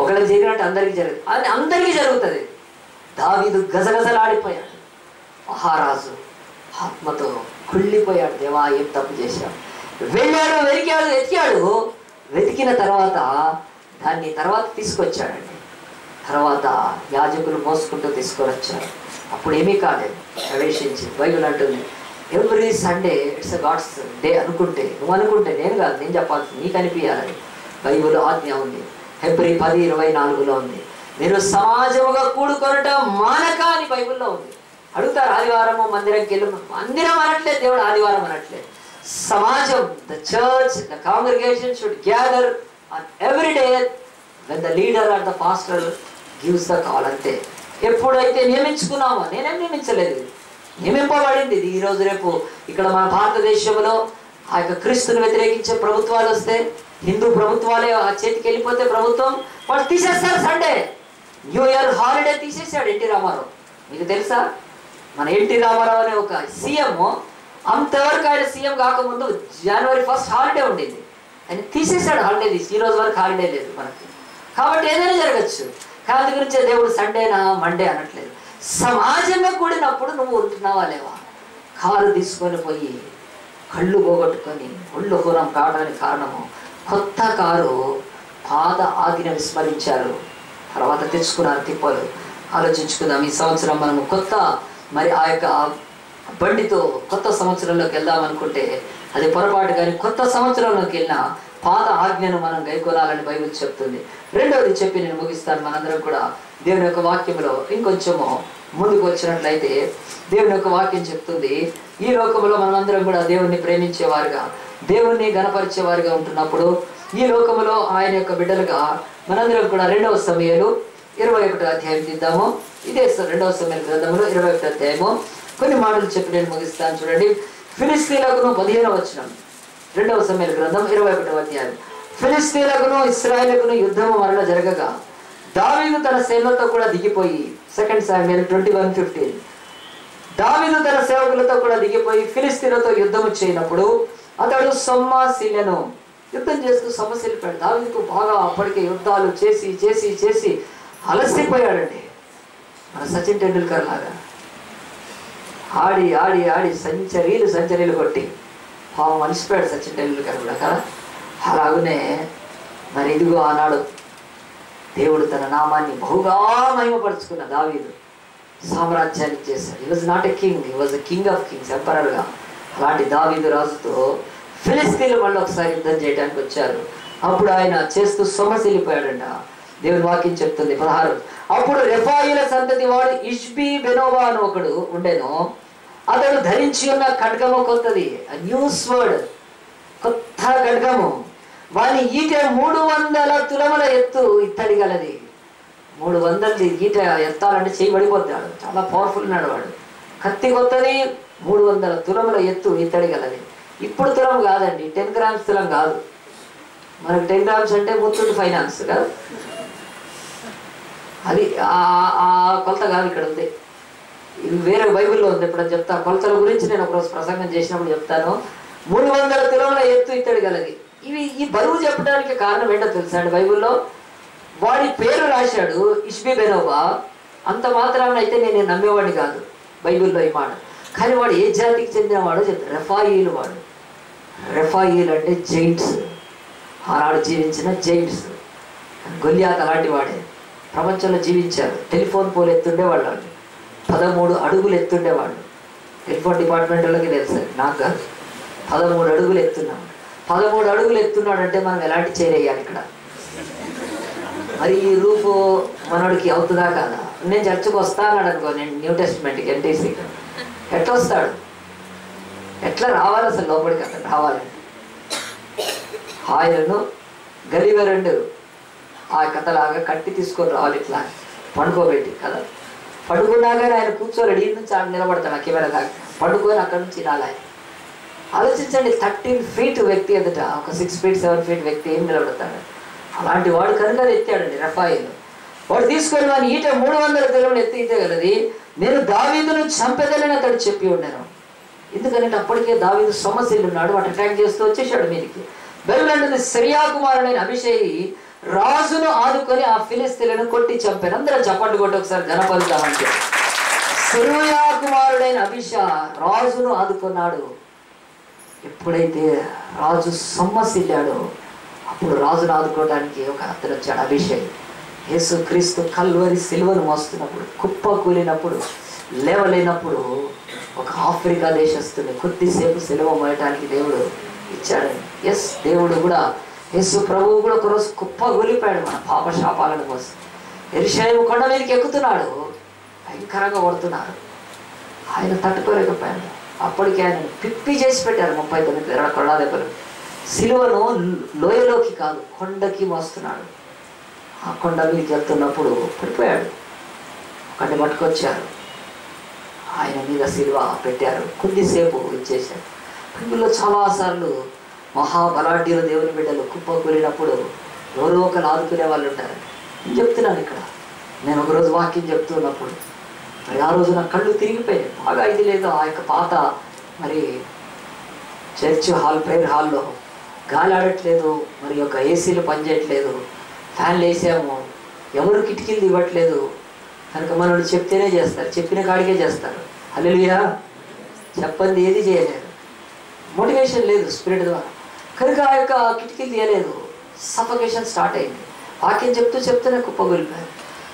ఒకరికి జరిగినట్టు అందరికీ జరుగుతుంది, అది అందరికీ జరుగుతుంది. దావీదు గజగజలాడిపోయాడు, మహారాజు ఆత్మతో కుళ్ళిపోయాడు. దేవా ఏం తప్పు చేశాడు. వెళ్ళాడు, వెతికాడు, వెతికాడు. వెతికిన తర్వాత దాన్ని తర్వాత తీసుకొచ్చాడండి. తర్వాత యాజకులు మోసుకుంటూ తీసుకొని వచ్చారు. అప్పుడు ఏమీ కాలేదు, ప్రవేశించి. బైబిల్ అంటుంది every Sunday it's God's day అనుకుంటే, నువ్వు అనుకుంటే, నేను కాదు, నేను చెప్పాల్సింది, నీకు అనిపించాలని బైబిల్ ఆజ్ఞ ఉంది. హెబ్రీ 10:24 ఉంది. మీరు సమాజముగా కూడుకొనటం మానక అని బైబిల్లో ఉంది. అడుగుతారు ఆదివారము మందిరంకి వెళ్ళి, మందిరం అనట్లేదు దేవుడు, ఆదివారం అనట్లేదు. సమాజం, the church, the congregation should gather on every day when the leader or the pastor gives the call. అంతే. ఎప్పుడైతే నియమించుకున్నామో, నేనేం నియమించలేదు, నియమింపబడింది ఇది. ఈరోజు రేపు ఇక్కడ మన భారతదేశంలో ఆ యొక్క క్రీస్తుని వ్యతిరేకించే ప్రభుత్వాలు వస్తే, హిందూ ప్రభుత్వాలే ఆ చేతికి వెళ్ళిపోతే ప్రభుత్వం వాళ్ళు తీసేస్తారు. సండే న్యూ ఇయర్ హాలిడే తీసేసాడు ఎన్టీ రామారావు. మీకు తెలుసా? మన ఎన్టీ రామారావు అనే ఒక సీఎం, అంతవరకు ఆయన సీఎం కాకముందు January 1st హాలిడే ఉండేది, ఆయన తీసేసాడు. హాలిడే తీసి ఈ రోజు వరకు హాలిడే లేదు మనకి. కాబట్టి ఏదైనా జరగచ్చు. కాదు గురించే దేవుడు సండేనా మండే అనట్లేదు. సమాజంగా కూడినప్పుడు నువ్వు ఉంటున్నావా లేవా? కారు తీసుకొని పోయి కళ్ళు పోగొట్టుకొని ఒళ్ళు హోరం కావడానికి కారణము కొత్త కారు, పాత ఆజ్ఞ విస్మరించారు, తర్వాత తెచ్చుకున్నారు తిప్పలు. ఆలోచించుకుందాం. ఈ సంవత్సరం మనము కొత్త, మరి ఆ యొక్క బండితో కొత్త సంవత్సరంలోకి వెళ్దాం అనుకుంటే అది పొరపాటు. కానీ కొత్త సంవత్సరంలోకి వెళ్ళిన పాత ఆజ్ఞను మనం గైకొనాలని బైబిల్ చెప్తుంది. రెండవది చెప్పి నేను ముగిస్తాను. మనందరం కూడా దేవుని యొక్క వాక్యంలో ఇంకొంచెము ముందుకు వచ్చినట్లయితే, దేవుని యొక్క వాక్యం చెప్తుంది, ఈ లోకంలో మనమందరం కూడా దేవుణ్ణి ప్రేమించేవారుగా, దేవుణ్ణి గణపరిచేవారుగా ఉంటున్నప్పుడు, ఈ లోకంలో ఆయన యొక్క బిడ్డలుగా మనందరం కూడా 2వ సమూయేలు 21వ అధ్యాయం తీద్దాము. ఇదే 2వ సమూయేలు గ్రంథంలో 21వ అధ్యాయము. కొన్ని మాటలు చెప్పి నేను ముగిస్తాను. చూడండి, ఫిలిష్తీయులకు 15వ వచనం, 2వ సమూయేలు గ్రంథం 21వ అధ్యాయం. ఫిలిష్తీయులకు ఇశ్రాయేలుకు యుద్ధము మరల జరగగా దావీదు తన సేవలతో కూడా దిగిపోయి, 2 సామ్యూయల్ 21:15, దావీదు తన సేవకులతో కూడా దిగిపోయి ఫిలిష్తీయులతో యుద్ధము చేయనప్పుడు అతడు సొమ్మాసీలను యుద్ధం చేస్తూ సమస్యలిపాడు. దావీదుకు బాగా అప్పటికే యుద్ధాలు చేసి చేసి చేసి అలసిపోయాడండి. మన సచిన్ టెండూల్కర్ లాగా ఆడి ఆడి ఆడి సెంచరీలు కొట్టి పాపం అలసిపోయాడు సచిన్ టెండూల్కర్ కూడా కదా. అలాగనే మరి ఇదిగో ఆనాడు దేవుడు తన నామాన్ని బహుగా మహిమపరుచుకున్న దావీదు సామ్రాజ్యాన్ని చేశాడు. He was not a king, he was a king of kings, ఎంపరర్గా. అలాంటి దావీదు రాజుతో ఫిలిస్తీన్లు మళ్ళీ ఒకసారి యుద్ధం చేయడానికి వచ్చారు. అప్పుడు ఆయన చేస్తూ సొమ్మసిల్లిపోయాడంట. దేవుని వాక్యం చెప్తుంది 16. అప్పుడు రెఫాయిల సంతతి వాడు ఇష్బీ బెనోవా అని ఒకడు ఉండేను. అతడు ధరించి ఉన్న ఖడ్గము కొత్తది, న్యూ స్వర్డ్, కొత్త ఖడ్గము. వాని ఈట 300 తులముల ఎత్తు ఇత్తడి గలది. 300 ఈట ఎత్తాలంటే చేయబడిపోతాడు, చాలా పవర్ఫుల్ ఉన్నాడు వాడు. కత్తి కొత్తది, 300 తులముల ఎత్తు ఇత్తడి గలది. ఇప్పుడు తులం కాదండి, 10 గ్రామ్స్ తులం కాదు. మనకు 10 గ్రామ్స్ అంటే ముత్తూట్ ఫైనాన్స్ కదా, అది ఆ కొలత కాదు ఇక్కడ ఉంది. ఇది వేరే బైబిల్లో ఉంది, ఇప్పుడు చెప్తా. కొలతల గురించి నేను ఒకరోజు ప్రసంగం చేసినప్పుడు చెప్తాను. 300 తులముల ఎత్తు ఇత్తడి గలది. ఈ బరువు చెప్పడానికి కారణం ఏంటో తెలుసా అండి? బైబిల్లో వాడి పేరు రాశాడు ఇష్బీ బెనోవా. అంత మాత్రాన అయితే నేను నమ్మేవాడిని కాదు బైబిల్లో ఈ మాట. కానీ వాడు ఏ జాతికి చెందినవాడో చెప్తాడు. రెఫాయిలు వాడు. రెఫాయిల్ అంటే జైంట్స్, ఆనాడు జీవించిన జైంట్స్. గొల్యాత్ అలాంటి వాడే ప్రపంచంలో జీవించారు. టెలిఫోన్ పోల్ ఎత్తుండేవాళ్ళు, 13 అడుగులు ఎత్తుండేవాళ్ళు. టెలిఫోన్ డిపార్ట్మెంట్ వాళ్ళకి తెలుసు, నాకు కాదు. 13 అడుగులు ఎత్తున్నాడు. 13 అడుగులు ఎత్తున్నాడంటే మనం ఎలాంటి చేరేయాలి ఇక్కడ? మరి ఈ రూపు మనోడికి అవుతుందా కాదా? నేను చర్చకు వస్తా అన్నాడు అనుకో, నేను న్యూ టెస్ట్మెంట్కి ఎన్టీసీకి, ఎట్లా వస్తాడు? ఎట్లా రావాలి అసలు లోపలికి? అక్కడ రావాలంటే ఆయనను గలివెరండు ఆ కథలాగా కట్టి తీసుకొని రావాలి, ఇట్లా పండుకోబెట్టి కదా. పడుకున్నాగానే ఆయన కూర్చోలేడు, ఈ నుంచి ఆడ నిలబడతాడు. ఆ కెమెరా దాకా పడుకొని అక్కడి నుంచి రాలి. ఆలోచించండి, 13 feet వ్యక్తి ఎదుట ఒక 6 feet 7 feet వ్యక్తి ఏం నిలబడతాడు? అలాంటి వాడు కనుక ఎత్తాడండి రెఫాయిల్. వాడు తీసుకొని వాడిని ఈట 300 తులములు ఎత్తిగలది. నేను దావీదును చంపెదలని అతడు చెప్పి ఉన్నాను. ఎందుకంటే అప్పటికే దావీదు సొమ్మసిల్లు ఉన్నాడు. వాడు అటాక్ చేస్తూ వచ్చేసాడు మీదికి. బైబిల్ అంటుంది, సిరియా కుమారుడైన అభిషేయి రాజును ఆదుకొని ఆ ఫిలిస్తీన్లను కొట్టి చంపాను. అందరూ చప్పట్లు కొట్టి ఒకసారి గణపరుద్దామంటే, సిరియా కుమారుడైన అభిషా రాజును ఆదుకున్నాడు. ఎప్పుడైతే రాజు సొమ్మసిల్లాడో అప్పుడు రాజును ఆదుకోవడానికి ఒక అతను వచ్చాడు, అభిషేక్. యేసు క్రీస్తు కల్వరి సిలువను మోస్తున్నప్పుడు, కుప్ప కూలినప్పుడు, లేవలేనప్పుడు ఒక ఆఫ్రికా దేశస్తుని కొద్దిసేపు సిలువ మోయటానికి దేవుడు ఇచ్చాడని. ఎస్, దేవుడు కూడా, యేసు ప్రభువు కూడా ఒకరోజు కుప్ప కూలిపోయాడు మన పాప శాపాలను కోసం. యెరూషలేము కొండ మీదకి ఎక్కుతున్నాడు, భయంకరంగా కొడుతున్నారు. ఆయన తట్టుకోలేకపోయాడు. అప్పటికి ఆయన పిప్పి చేసి పెట్టారు 39 కొళ్ళ దెబ్బలు. సిలువను లోయలోకి కాదు, కొండకి మోస్తున్నాడు. ఆ కొండ మీదకి వెళ్తున్నప్పుడు పడిపోయాడు. ఒకటి పట్టుకొచ్చారు, ఆయన మీద సిలువ పెట్టారు, కొద్దిసేపు ఇచ్చేశారు. బైబిల్లో చాలాసార్లు మహాబలాఢ్యుల దేవుని బిడ్డలు కుప్ప కూలినప్పుడు ఎవరో ఒకరు ఆదుకునే వాళ్ళు ఉంటారు. నేను చెప్తున్నాను ఇక్కడ, నేను ఒకరోజు వాక్యం చెప్తున్నప్పుడు మరి ఆ రోజు నా కళ్ళు తిరిగిపోయాయి. బాగా ఇది లేదు, ఆ యొక్క పాత మరి చర్చ్ హాల్, ప్రేయర్ హాల్లో గాలి ఆడట్లేదు, మరి యొక్క ఏసీలు పనిచేయట్లేదు, ఫ్యాన్లు వేసాము, ఎవరు కిటికీలు ఇవ్వట్లేదు. కనుక మనోడు చెప్తేనే చేస్తారు, చెప్పిన కాడికే చేస్తారు. హల్లెలూయా. చెప్పండి ఏది చేయలేరు, మోటివేషన్ లేదు స్పిరిట్ ద్వారా. కనుక ఆ యొక్క కిటికీలు తీయలేదు, సఫకేషన్ స్టార్ట్ అయింది. వాక్యం చెప్తూనే కుప్పగొలిపోయారు.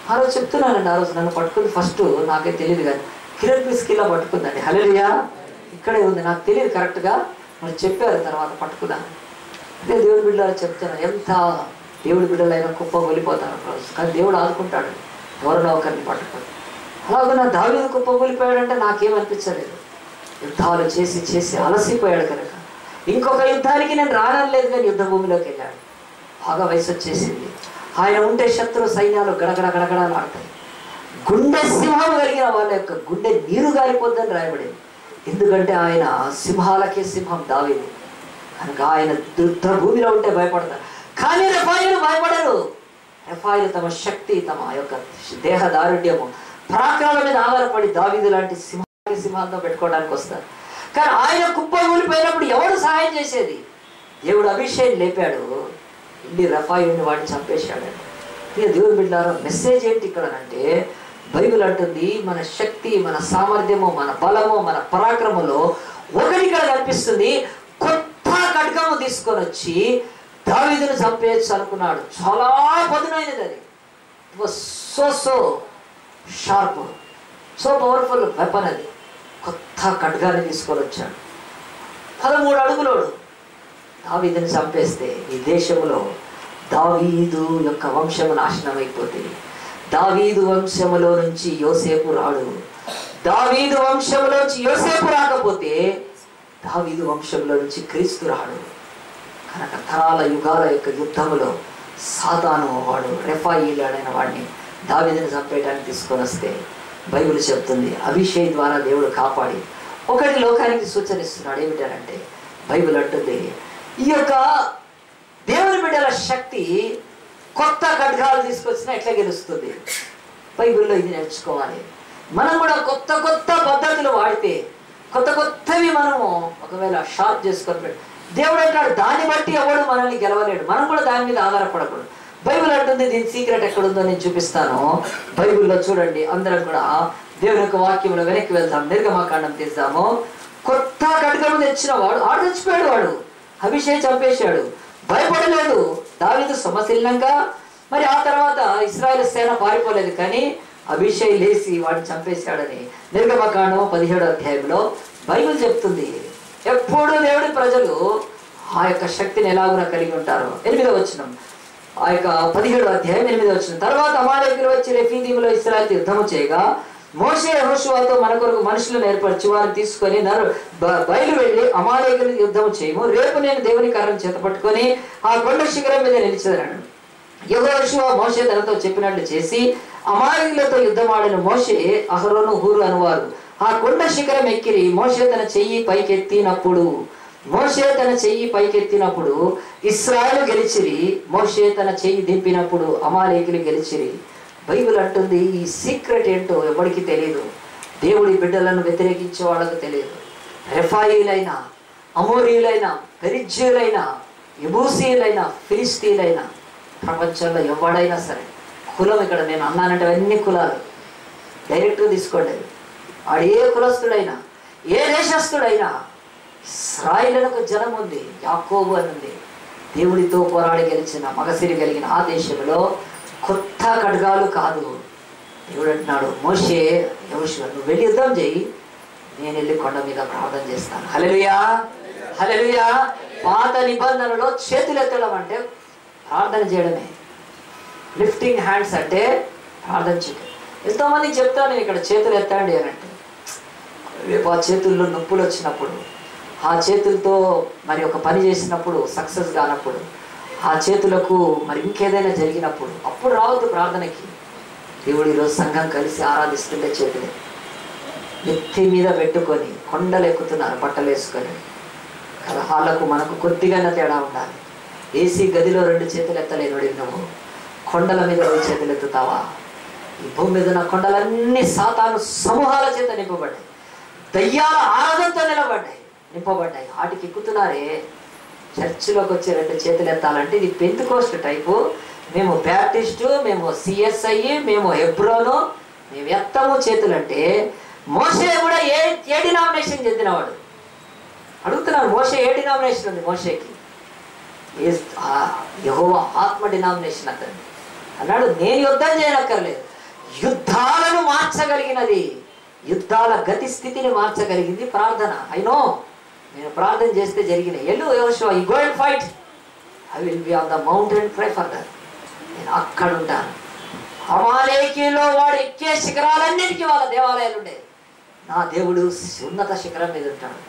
ఆ రోజు చెప్తున్నానండి, ఆ రోజు నన్ను పట్టుకుంది ఫస్ట్, నాకే తెలియదు కానీ కిరణ్ పిస్కిలా పట్టుకుందండి. హల్లెలూయా. ఇక్కడే ఉంది, నాకు తెలియదు కరెక్ట్గా, మరి చెప్పారు తర్వాత పట్టుకున్నాను. అదే దేవుడి బిడ్డలు చెప్తున్నాను, ఎంత దేవుడి బిడ్డలైనా కుప్ప వెళ్ళిపోతారు రోజు, కానీ దేవుడు ఆదుకుంటాడు ఎవరినో ఒకరిని పట్టుకొని. అలాగే నా దావీదు కుప్ప వెళ్ళిపోయాడంటే నాకేమనిపించలేదు. యుద్ధాలు చేసి చేసి అలసిపోయాడు కనుక ఇంకొక యుద్ధానికి నేను రానలేదు, కానీ యుద్ధ భూమిలోకి వెళ్ళాడు. బాగా వయసు వచ్చేసింది. ఆయన ఉంటే శత్రు సైన్యాలు గడగడ గడగడలాడతాయి. గుండె సింహం కలిగిన వాళ్ళ యొక్క గుండె నీరు గారిపోద్దని రాయబడింది. ఎందుకంటే ఆయన సింహాలకే సింహం దావీదు కనుక ఆయన యుద్ధ భూమిలో ఉంటే భయపడతారు. కానీ రెఫాయిలు భయపడరు. రెఫాయిలు తమ శక్తి, తమ యొక్క దేహ దారుఢ్యము, పరాక్రమం మీద ఆధారపడి దావీదు లాంటి సింహాలతో పెట్టుకోవడానికి వస్తారు. కానీ ఆయన కుప్ప కూలిపోయినప్పుడు ఎవరు సహాయం చేసేది? దేవుడు అభిషేక్ లేపాడు, ఇల్లి రెఫాయిల్ని వాడిని చంపేశాడు. ఇక దేవుని బిడ్డలారా, మెసేజ్ ఏంటి ఇక్కడ అంటే, బైబిల్ అంటుంది మన శక్తి, మన సామర్థ్యము, మన బలము, మన పరాక్రమంలో ఒకటి ఇక్కడ కనిపిస్తుంది. కొత్త ఖడ్గము తీసుకొని వచ్చి దావీదును చంపేయచ్చు అనుకున్నాడు. చాలా పదునైనది అది. It was so sharp, so powerful weapon. అది కొత్త ఖడ్గాన్ని తీసుకొని వచ్చాడు. 13 అడుగులోడు దావీదుని చంపేస్తే ఈ దేశంలో దావీదు యొక్క వంశము నాశనం అయిపోతుంది. దావీదు వంశములో నుంచి యోసేపు రాడు. దావీదు వంశంలోంచి యోసేపు రాకపోతే దావీదు వంశంలో నుంచి క్రీస్తు రాడు. కనుక తరాల యుగాల యొక్క యుద్ధములో సాతాను వాడు రెఫాయిలాడైన వాడిని దావీదుని చంపేయడానికి తీసుకొని వస్తే బైబిల్ చెప్తుంది అభిషేక్ ద్వారా దేవుడు కాపాడి ఒకటి లోకానికి సూచనిస్తున్నాడు. ఏమిటంటే బైబిల్ అంటుంది ఈ యొక్క దేవుని బిడ్డల శక్తి కొత్త ఖడ్గాలు తీసుకొచ్చినా ఎట్లా గెలుస్తుంది. బైబిల్లో ఇది నేర్చుకోవాలి. మనం కూడా కొత్త కొత్త పద్ధతులు వాడితే కొత్తవి మనము ఒకవేళ షార్ప్ చేసుకొని దేవుడు అంటాడు దాన్ని బట్టి ఎవడు మనల్ని గెలవలేడు. మనం కూడా దాని మీద ఆధారపడకూడదు. బైబిల్ అంటుంది దీని సీక్రెట్ ఎక్కడుందో నేను చూపిస్తాను. బైబిల్లో చూడండి, అందరం కూడా దేవుని యొక్క వాక్యంలో వెనక్కి వెళ్తాం. నిర్గమకాండం తీద్దాము. కొత్త ఖడ్గము తెచ్చిన వాడు ఆడు చచ్చిపోయాడు. వాడు అభిషేక్ చంపేశాడు, భయపడలేదు. దావీదు సమశీలంగా మరి ఆ తర్వాత ఇశ్రాయేలు సేన పారిపోలేదు, కానీ అభిషేక్ లేచి వాడిని చంపేశాడని నిర్గమకాండం 17వ అధ్యాయంలో బైబిల్ చెప్తుంది. ఎప్పుడు దేవుడి ప్రజలు ఆ యొక్క శక్తిని ఎలాగునా కలిగి ఉంటారు. 8వ వచనం, ఆ యొక్క 17వ అధ్యాయం 8వ వచనం. తర్వాత అమాలేకులు వచ్చి రెఫీదీములో ఇశ్రాయేలుతో యుద్ధము చేయగా మోషే యెహోషువతో మన కొరకు మనుషులను ఏర్పరిచి వారిని తీసుకొని బయలు వెళ్ళి అమాలేకులు యుద్ధము చేయము. రేపు నేను దేవుని కర్రను చేత పట్టుకొని ఆ కొండ శిఖరం మీద నిలిచేదన్నాడు. యెహోషువ మోషే తనతో చెప్పినట్లు చేసి అమాలేకులతో యుద్ధమాడిన మోషే, అహరోను, హూరు అనువారు ఆ కొండ శిఖరం ఎక్కిరి. మోషే తన చెయ్యి పైకెత్తినప్పుడు ఇశ్రాయేలు గెలిచిరి. మోషే తన చెయ్యి దింపినప్పుడు అమాలేకులు గెలిచిరి. బైబిల్ అంటుంది ఈ సీక్రెట్ ఏంటో ఎవరికి తెలియదు. దేవుడి బిడ్డలను వ్యతిరేకించే వాళ్ళకు తెలియదు. రెఫాయిలైనా, అమోరీలైనా, పెరిజ్జీలైనా, యబూసీలైనా, ఫిలిస్తీన్లైనా, ప్రపంచంలో ఎవడైనా సరే కులం, ఇక్కడ నేను అన్నానంటే అన్ని కులాలు డైరెక్ట్గా తీసుకోండి. వాడు ఏ కులస్తుడైనా, ఏ దేశస్తుడైనా, ఇశ్రాయేలుకు జనం ఉంది, యాకోబు అని ఉంది. దేవుడితో పోరాడి గెలిచిన మగసిరి కలిగిన ఆ దేశంలో కొత్త ఖడ్గాలు కాదు. దేవుడు అంటున్నాడు, మోషే యెహోషువ నువ్వు వెళ్ళి యుద్ధం చేయి, నేను వెళ్ళి కొండ మీద ప్రార్థన చేస్తాను. హల్లెలూయా, హల్లెలూయా. పాత నిబంధనలో చేతులు ఎత్తడం అంటే ప్రార్థన చేయడమే. లిఫ్టింగ్ హ్యాండ్స్ అంటే ప్రార్థన చేయడం. ఎంతోమందికి చెప్తాను నేను ఇక్కడ చేతులు ఎత్తండి అని అంటే, రేపు ఆ చేతుల్లో నొప్పులు వచ్చినప్పుడు, ఆ చేతులతో మరి ఒక పని చేసినప్పుడు సక్సెస్ కానప్పుడు, ఆ చేతులకు మరి ఇంకేదైనా జరిగినప్పుడు అప్పుడు రావద్దు ప్రార్థనకి. దేవుడు ఈరోజు సంఘం కలిసి ఆరాధిస్తుంటే చేతులే నెత్తి మీద పెట్టుకొని కొండలు ఎక్కుతున్నారు బట్టలు వేసుకొని. కదా, వాళ్ళకు మనకు కొద్దిగానే తేడా ఉండాలి. ఏసీ గదిలో 2 చేతులు ఎత్తలేనుడి నువ్వు కొండల మీద 2 చేతులు ఎత్తుతావా? ఈ భూమి మీద ఉన్న కొండలన్నీ సాతాను సమూహాల చేత నింపబడ్డాయి, దయ్యాల ఆరాధనతో నింపబడ్డాయి. వాటికి ఎక్కుతున్నారే. చర్చిలోకి వచ్చి 2 చేతులు ఎత్తాలంటే ఇది పెంతెకోస్ట్ టైపు. మేము బ్యాప్టిస్టు, మేము సిఎస్ఐ, మేము హెబ్రోను, మేము ఎత్తము చేతులు. అంటే మోషే కూడా ఏ డినామినేషన్ చెందినవాడు? అడుగుతున్నాను, మోషే ఏ డినామినేషన్ ఉంది? మోషేకి యెహోవా ఆత్మ డినామినేషన్ అతను అన్నాడు. నేను యుద్ధం చేయనక్కర్లేదు, యుద్ధాలను మార్చగలిగినది, యుద్ధాల గతి స్థితిని మార్చగలిగింది ప్రార్థన. అయినో నేను ప్రార్థన చేస్తే జరిగినాయి. ఎల్లు యెహోషువ, you go and fight, I will be on the mountain, pray for that. నేను అక్కడ ఉంటాను. అమాలేకీలో వాడు ఎక్కే శిఖరాలన్నిటికీ వాళ్ళ దేవాలయాలు ఉండేవి. నా దేవుడు ఉన్నత శిఖరం మీద ఉంటాడు.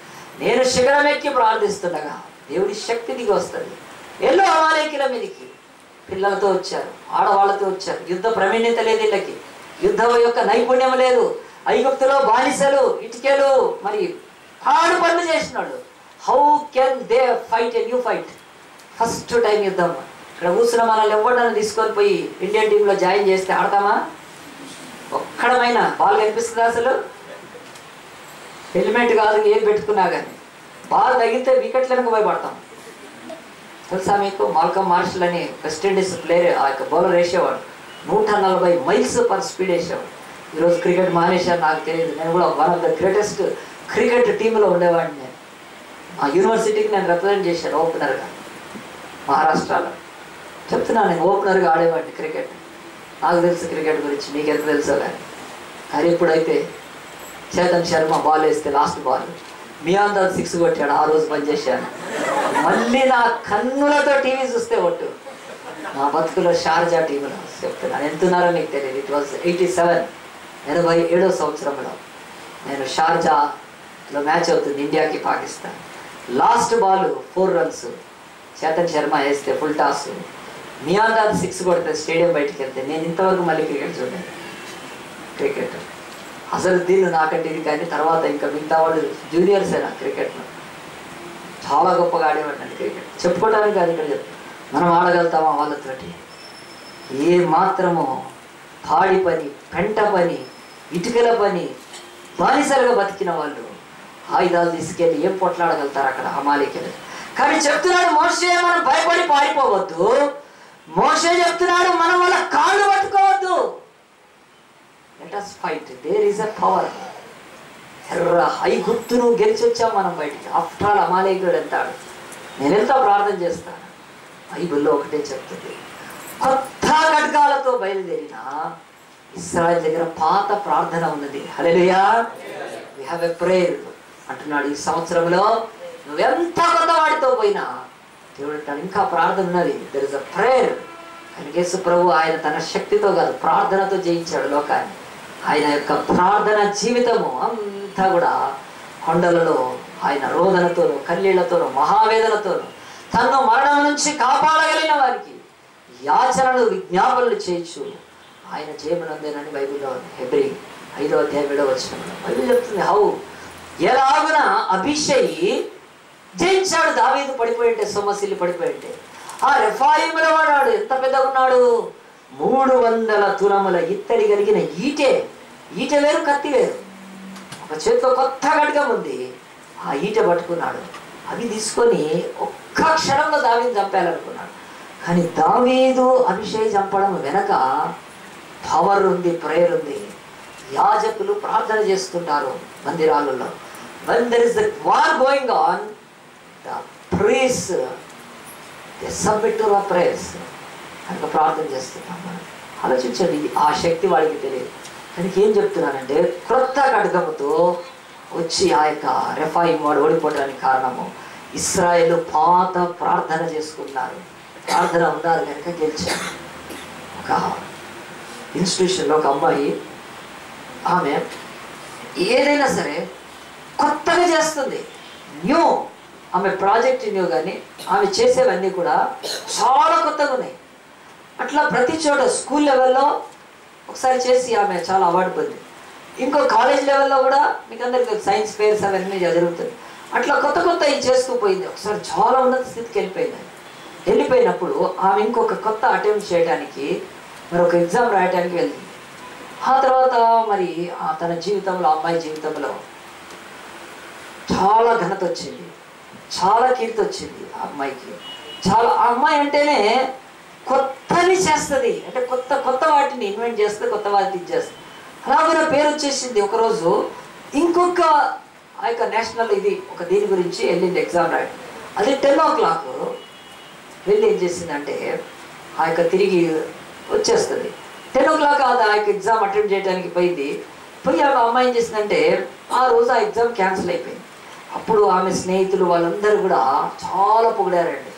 నేను శిఖరం ఎక్కి ప్రార్థిస్తుండగా దేవుడి శక్తి దిగి వస్తుంది. ఎల్లో అమాలేకీల మీదకి పిల్లలతో వచ్చారు, ఆడవాళ్ళతో వచ్చారు. యుద్ధ ప్రవీణ్యత లేదు వీళ్ళకి, యుద్ధం యొక్క నైపుణ్యం లేదు. ఐగుప్తులో బానిసలు, ఇటుకలు, మరి హార్డ్ పనులు చేసినాడు. How can they fight a new fight? First time యుద్ధం. ఇక్కడ కూర్చున్న మనల్ని ఎవరిని తీసుకొని పోయి ఇండియన్ టీంలో జాయిన్ చేస్తే ఆడతామా? ఒక్కడమైనా బాల్ కనిపిస్తుందా? అసలు హెల్మెట్ కాదు ఏది పెట్టుకున్నా కానీ బాల్ తగిలితే వికెట్లకు పోయి పడతాం. తెలుసా మీకు? మాల్కమ్ మార్షల్ అని వెస్టిండీస్ ప్లేయర్, ఆ యొక్క బౌలర్ వేసేవాడు. 140 మైల్స్ పర్ స్పీడ్ వేసేవాడు. ఈరోజు క్రికెట్ మానేశారు, నాకు తెలియదు. నేను కూడా one of the greatest cricket టీంలో ఉండేవాడిని. నేను ఆ యూనివర్సిటీకి నేను రిప్రజెంట్ చేశాను ఓపెనర్గా మహారాష్ట్రలో. చెప్తున్నాను, నేను ఓపెనర్గా ఆడేవాడిని క్రికెట్. నాకు తెలుసు క్రికెట్ గురించి, నీకెంత తెలుసో కానీ ఇప్పుడైతే చేతన్ శర్మ బాల్ వేస్తే లాస్ట్ బాల్ మియాందాద్ 6 కొట్టాడు. ఆ రోజు పనిచేశాను. మళ్ళీ నా కన్నులతో టీవీ చూస్తే ఒట్టు నా బతుకులో షార్జా టీంలో చెప్తున్నాను. ఎంతున్నారో నీకు తెలియదు. ఇట్ వాజ్ 87 సంవత్సరంలో నేను షార్జాలో మ్యాచ్ అవుతుంది ఇండియాకి Pakistan. Last ball 4 runs Chetan Sharma వేస్తే ఫుల్ టాస్, మియాందాద్ 6 కొడితే స్టేడియం బయటికి వెళ్తే నేను ఇంతవరకు మళ్ళీ క్రికెట్ చూడాను. క్రికెట్ అసలు దీన్ని నాకంటే ఇది కానీ తర్వాత ఇంకా మిగతా వాళ్ళు జూనియర్స్ అయినా క్రికెట్లో చాలా గొప్పగా ఆడేవాడిని. క్రికెట్ చెప్పుకోవడానికి అది ఇక్కడ మనం ఆడగలుగుతామా వాళ్ళతోటి? ఏ మాత్రము పాడి పని, పెంట పని, ఇటుకల పని, బానిసలుగా బతికిన వాళ్ళు ఆయుధాలు తీసుకెళ్ళి ఏం పొట్లాడగలుగుతారు అక్కడ అమాలేకీయులు. కానీ చెప్తున్నాడు మోషే, మనం భయపడి పారిపోవద్దు. మోషే చెప్తున్నాడు మనం వాళ్ళ కాళ్ళు పట్టుకోవద్దు. Let us fight. There is a power. ఐగుప్తును గెలిచి వచ్చాం మనం బయటికి. ఆఫ్టర్ ఆల్ అమాలేకీయుడు వెళ్తాడు. నేను ఎంతో ప్రార్థన చేస్తాను. బైబిల్లో ఒకటే చెప్తుంది, కొత్త ఖడ్గాలతో బయలుదేరిన ఇశ్రాయేలు దగ్గర పాత ప్రార్థన ఉన్నది. హల్లెలూయా, వి హావ్ ఎ ప్రేయర్ అంటున్నాడు. ఈ సంవత్సరంలో నువ్వెంత కొత్త వాడితో పోయినా దేవుడు అంటాడు ఇంకా ప్రార్థన ఉన్నది. There is a prayer. కానీ యేసు ప్రభు ఆయన తన శక్తితో కాదు ప్రార్థనతో జయించాడు లోకాన్ని. ఆయన యొక్క ప్రార్థన జీవితము అంతా కూడా కొండలలో ఆయన రోదనతోనూ కన్నీళ్లతోనూ మహావేదనతోనూ తన్ను మరణం నుంచి కాపాడగలిగిన వారికి యాచనలు విజ్ఞాపనలు చేయొచ్చు ఆయన జయమునందేనని బైబిల్లో ఉంది. హెబ్రీ 5:7 బైబిల్ చెప్తుంది. హౌ ఎలాగున అభిషేయి జయించాడు. దావీదు పడిపోయి ఉంటే, సొమ్మసిల్లి పడిపోయి ఉంటే, ఆ రెఫాయిముల వాడాడు. ఎంత పెద్దగా ఉన్నాడు? 300 తులముల ఇత్తడి కలిగిన ఈటె వేరు, కత్తి వేరు. ఒక చేతిలో కొత్త ఖడ్గం ఉంది. ఆ ఈట పట్టుకున్నాడు. అవి తీసుకొని ఒక్క క్షణంలో దావీదు చంపాలనుకున్నాడు. కానీ దావీదు అభిషేక్ చంపడం వెనక పవర్ ఉంది, ప్రేయర్ ఉంది. యాజకులు ప్రార్థన చేస్తుంటారు మందిరాలలో. when there is a war going on, the priests they submit to the prayers. కనుక ప్రార్థన చేస్తున్నాం మనం. ఆలోచించండి, ఆ శక్తి వాడికి తెలియదు. కనుక ఏం చెప్తున్నానంటే క్రొత్త ఖడ్గముతో వచ్చి ఆ యొక్క రెఫాయిం వాడు ఓడిపోవడానికి కారణము ఇశ్రాయేలు పాత ప్రార్థన చేసుకున్నారు. ప్రార్థన ఉన్నారు కనుక గెలిచారు. ఒక ఇన్స్టిట్యూషన్లో ఒక అమ్మాయి, ఆమె ఏదైనా సరే కొత్తగా చేస్తుంది. న్యూ, ఆమె ప్రాజెక్ట్ న్యూ, కానీ ఆమె చేసేవన్నీ కూడా చాలా కొత్తగా ఉన్నాయి. అట్లా ప్రతి చోట స్కూల్ లెవెల్లో ఒకసారి చేసి ఆమె చాలా అవార్డు పొందింది. ఇంకో కాలేజ్ లెవెల్లో కూడా మీకు అందరికీ సైన్స్ ఫేర్స్ అవన్నీ జరుగుతుంది. అట్లా కొత్త కొత్త ఇది చేస్తూ పోయింది. ఒకసారి చాలా ఉన్నత స్థితికి వెళ్ళిపోయింది. వెళ్ళిపోయినప్పుడు ఆమె ఇంకొక కొత్త అటెంప్ట్ చేయడానికి మరి ఒక ఎగ్జామ్ రాయడానికి వెళ్ళింది. ఆ తర్వాత మరి తన జీవితంలో, అమ్మాయి జీవితంలో చాలా ఘనత వచ్చింది, చాలా కీర్తి వచ్చింది ఆ అమ్మాయికి. చాలా ఆ అమ్మాయి అంటేనే కొత్తని చేస్తుంది, అంటే కొత్త కొత్త వాటిని ఇన్వెంట్ చేస్తుంది, కొత్త వాటిని చేస్తుంది. అలాగే పేరు వచ్చేసింది. ఒకరోజు ఇంకొక ఆ యొక్క నేషనల్ ఇది ఒక దీని గురించి వెళ్ళింది ఎగ్జామ్ రాయడం. అది 10 o'clock వెళ్ళి ఏం చేసిందంటే ఆ యొక్క తిరిగి వచ్చేస్తుంది. 10 o'clock ఆ యొక్క ఎగ్జామ్ అటెంప్ట్ చేయడానికి పోయింది. పోయి ఆ అమ్మాయి ఏం చేసిందంటే ఆ రోజు ఆ ఎగ్జామ్ క్యాన్సిల్ అయిపోయింది. అప్పుడు ఆమె స్నేహితులు వాళ్ళందరూ కూడా చాలా పొగిడారండి.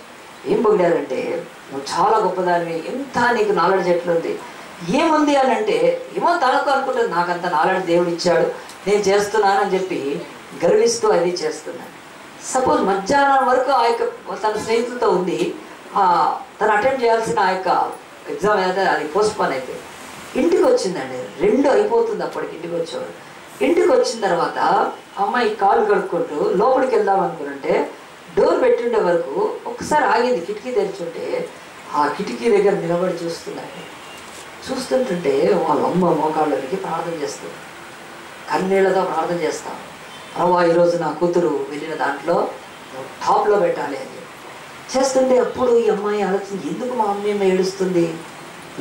ఏం పొగిడారంటే, నువ్వు చాలా గొప్పదానివి, ఎంత నీకు నాలెడ్జ్ ఎట్లుంది, ఏముంది అని అంటే, ఏమో తనకు అనుకుంటుంది నాకంత నాలెడ్జ్ దేవుడు ఇచ్చాడు, నేను చేస్తున్నానని చెప్పి గర్విస్తూ అది చేస్తున్నాను. సపోజ్ మధ్యాహ్నం వరకు ఆ యొక్క తన స్నేహితులతో ఉంది. తను అటెంప్ట్ చేయాల్సిన ఆ యొక్క ఎగ్జామ్ ఏదైతే అది పోస్ట్పోన్ అయిపోయింది. ఇంటికి వచ్చిందండి, 2 అయిపోతుంది అప్పటికి ఇంటికి వచ్చేవాడు. ఇంటికి వచ్చిన తర్వాత అమ్మాయి కాలు కడుక్కుంటూ లోపలికి వెళ్దాం అనుకుంటే డోర్ పెట్టిండే వరకు ఒకసారి ఆగింది. కిటికీ తెరిచుంటే ఆ కిటికీ దగ్గర నిలబడి చూస్తున్నాడు. చూస్తుంటుంటే వాళ్ళ అమ్మ మోకాళ్ళకి ప్రార్థన చేస్తుంది, కన్నీళ్లతో ప్రార్థన చేస్తాం. ప్రభా ఈరోజు నా కూతురు వెళ్ళిన దాంట్లో టాప్లో పెట్టాలి అని చేస్తుంటే అప్పుడు ఈ అమ్మాయి ఆలోచించి, ఎందుకు మా అమ్మ ఏమో ఏడుస్తుంది,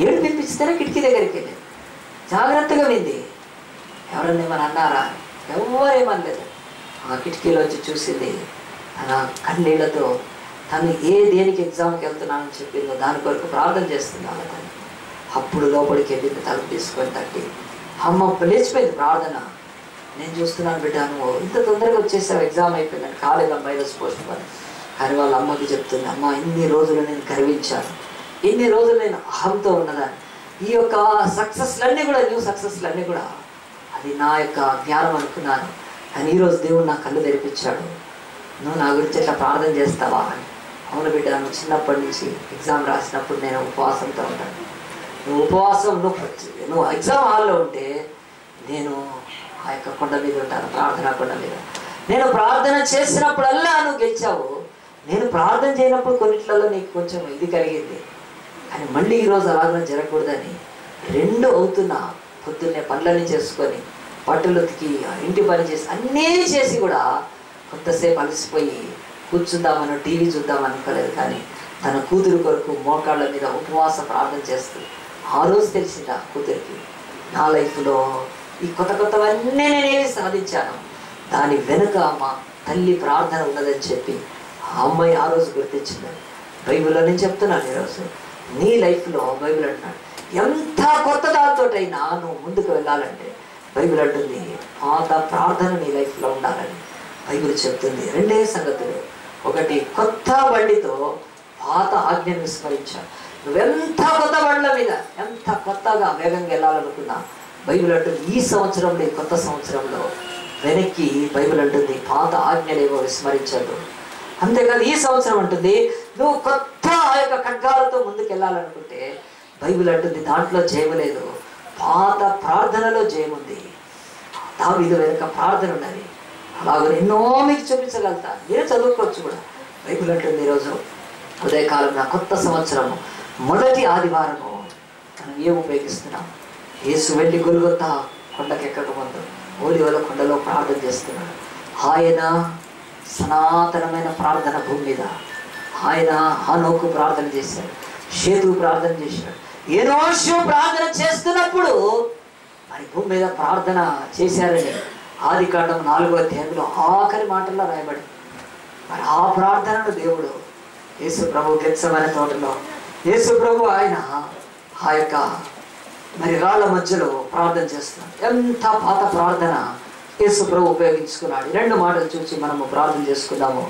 ఏడిపిస్తేనే కిటికీ దగ్గరికి వెళ్ళింది. జాగ్రత్తగా వింది. ఎవరన్నా ఏమని అన్నారా? ఎవరేమనలేదు. ఆ కిటికీలోంచి చూసింది. తన కన్నీళ్లతో తను దేనికి ఎగ్జామ్కి వెళ్తున్నానని చెప్పిందో దాని కొరకు ప్రార్థన చేస్తుంది. అప్పుడు లోపలికి వెళ్ళింది, తలుపు తీసుకొని తట్టి, అమ్మ లేచిపోయింది ప్రార్థన. నేను చూస్తున్నాను, బిడ్డ నువ్వు ఇంత తొందరగా వచ్చేసావు, ఎగ్జామ్ అయిపోయిందని కాలేజ్ అమ్మాయి రోజు పోస్ట్ పోయి. కానీ వాళ్ళ అమ్మకి చెప్తుంది, అమ్మ ఇన్ని రోజులు నేను గర్వించాను, ఇన్ని రోజులు నేను అహంతో ఉన్నదాన్ని, ఈ యొక్క సక్సెస్లన్నీ కూడా, న్యూ సక్సెస్లన్నీ కూడా అది నా యొక్క జ్ఞానం అనుకున్నాను, కానీ ఈరోజు దేవుడు నా కళ్ళు తెరిపించాడు, నువ్వు నా గురించి ఎట్లా ప్రార్థన చేస్తావా అని. అవును బిడ్డ, నువ్వు చిన్నప్పటి నుంచి ఎగ్జామ్ రాసినప్పుడు నేను ఉపవాసంతో ఉంటాను, నువ్వు ఉపవాసం నువ్వు ఎగ్జామ్ హాల్లో ఉంటే నేను ఆ యొక్క కొండ మీద ఉంటాను, ప్రార్థనా కొండ మీద. నేను ప్రార్థన చేసినప్పుడల్లా నువ్వు గెలిచావు, నేను ప్రార్థన చేయనప్పుడు కొన్నిట్లలో నీకు కొంచెం ఇది కలిగింది, కానీ మళ్ళీ ఈరోజు అలాగే జరగకూడదని 2 అవుతున్నా పొద్దున్నే పనులన్నీ చేసుకొని బట్టలు ఉతికి ఇంటి పని చేసి అన్నీ చేసి కూడా కొంతసేపు అలసిపోయి కూర్చుందామని టీవీ చూద్దామని అనుకోలేదు, కానీ తన కూతురు కొరకు మోకాళ్ళ మీద ఉపవాస ప్రార్థన చేస్తుంది. ఆ రోజు తెలిసింది ఆ కూతురికి, నా లైఫ్లో ఈ కొత్తవన్నీ నేనేమి సాధించాను, దాని వెనుక మా తల్లి ప్రార్థన ఉన్నదని చెప్పి ఆ అమ్మాయి ఆ రోజు గుర్తించిందని. బైబిల్లో నేను చెప్తున్నాను ఈరోజు నీ లైఫ్లో బైబిల్ అంటున్నాడు, ఎంత కొత్త దానితోటైనా నువ్వు ముందుకు వెళ్ళాలంటే బైబిల్ అంటుంది పాత ప్రార్థన నీ లైఫ్లో ఉండాలని బైబిల్ చెప్తుంది. 2 సంగతులు, ఒకటి కొత్త బండితో పాత ఆజ్ఞను విస్మరించావు. నువ్వెంత కొత్త బండ్ల మీద ఎంత కొత్తగా వేగంగా వెళ్ళాలనుకున్నా బైబిల్ అంటుంది ఈ సంవత్సరంలో, ఈ కొత్త సంవత్సరంలో వెనక్కి బైబిల్ అంటుంది పాత ఆజ్ఞలేవో విస్మరించదు. అంతేకాదు ఈ సంవత్సరం అంటుంది నువ్వు కొత్త ఆ యొక్క ఖడ్గాలతో ముందుకు వెళ్ళాలనుకుంటే బైబిల్ అంటుంది దాంట్లో జయం లేదు, పాత ప్రార్థనలో జయం ఉంది. దావీదు వెనుక ప్రార్థన ఉన్నది. అలాగే ఎన్నో మీకు చూపించగలుగుతా, మీరే చదువుకోవచ్చు కూడా. బైబిల్ అంటుంది ఈరోజు ఉదయకాలం నా కొత్త సంవత్సరము మొదటి ఆదివారము మనం ఏం ఉపయోగిస్తున్నాం? యేసు వెళ్ళి గొల్గొతా కొండకి ఎక్కక ముందు ఓలివల కొండలో ప్రార్థన చేస్తున్నాడు. ఆయన సనాతనమైన ప్రార్థన భూమి మీద, ఆయన హనోకు ప్రార్థన చేశాడు, షేతు ప్రార్థన చేశాడు, ఎనోషు ప్రార్థన చేస్తున్నప్పుడు మరి భూమి మీద ప్రార్థన చేశారని ఆదికాండం 4వ అధ్యాయంలో ఆఖరి మాటల్లో రాయబడి. మరి ఆ ప్రార్థనను దేవుడు యేసు ప్రభు గెత్సెమనే తోటలో యేసు ప్రభు ఆయన ఆ యొక్క మరి రాళ్ళ మధ్యలో ప్రార్థన చేస్తున్నాడు. ఎంత పాత ప్రార్థన యేసు ప్రభు ఉపయోగించుకున్నాడు. 2 మాటలు చూసి మనము ప్రార్థన చేసుకుందాము,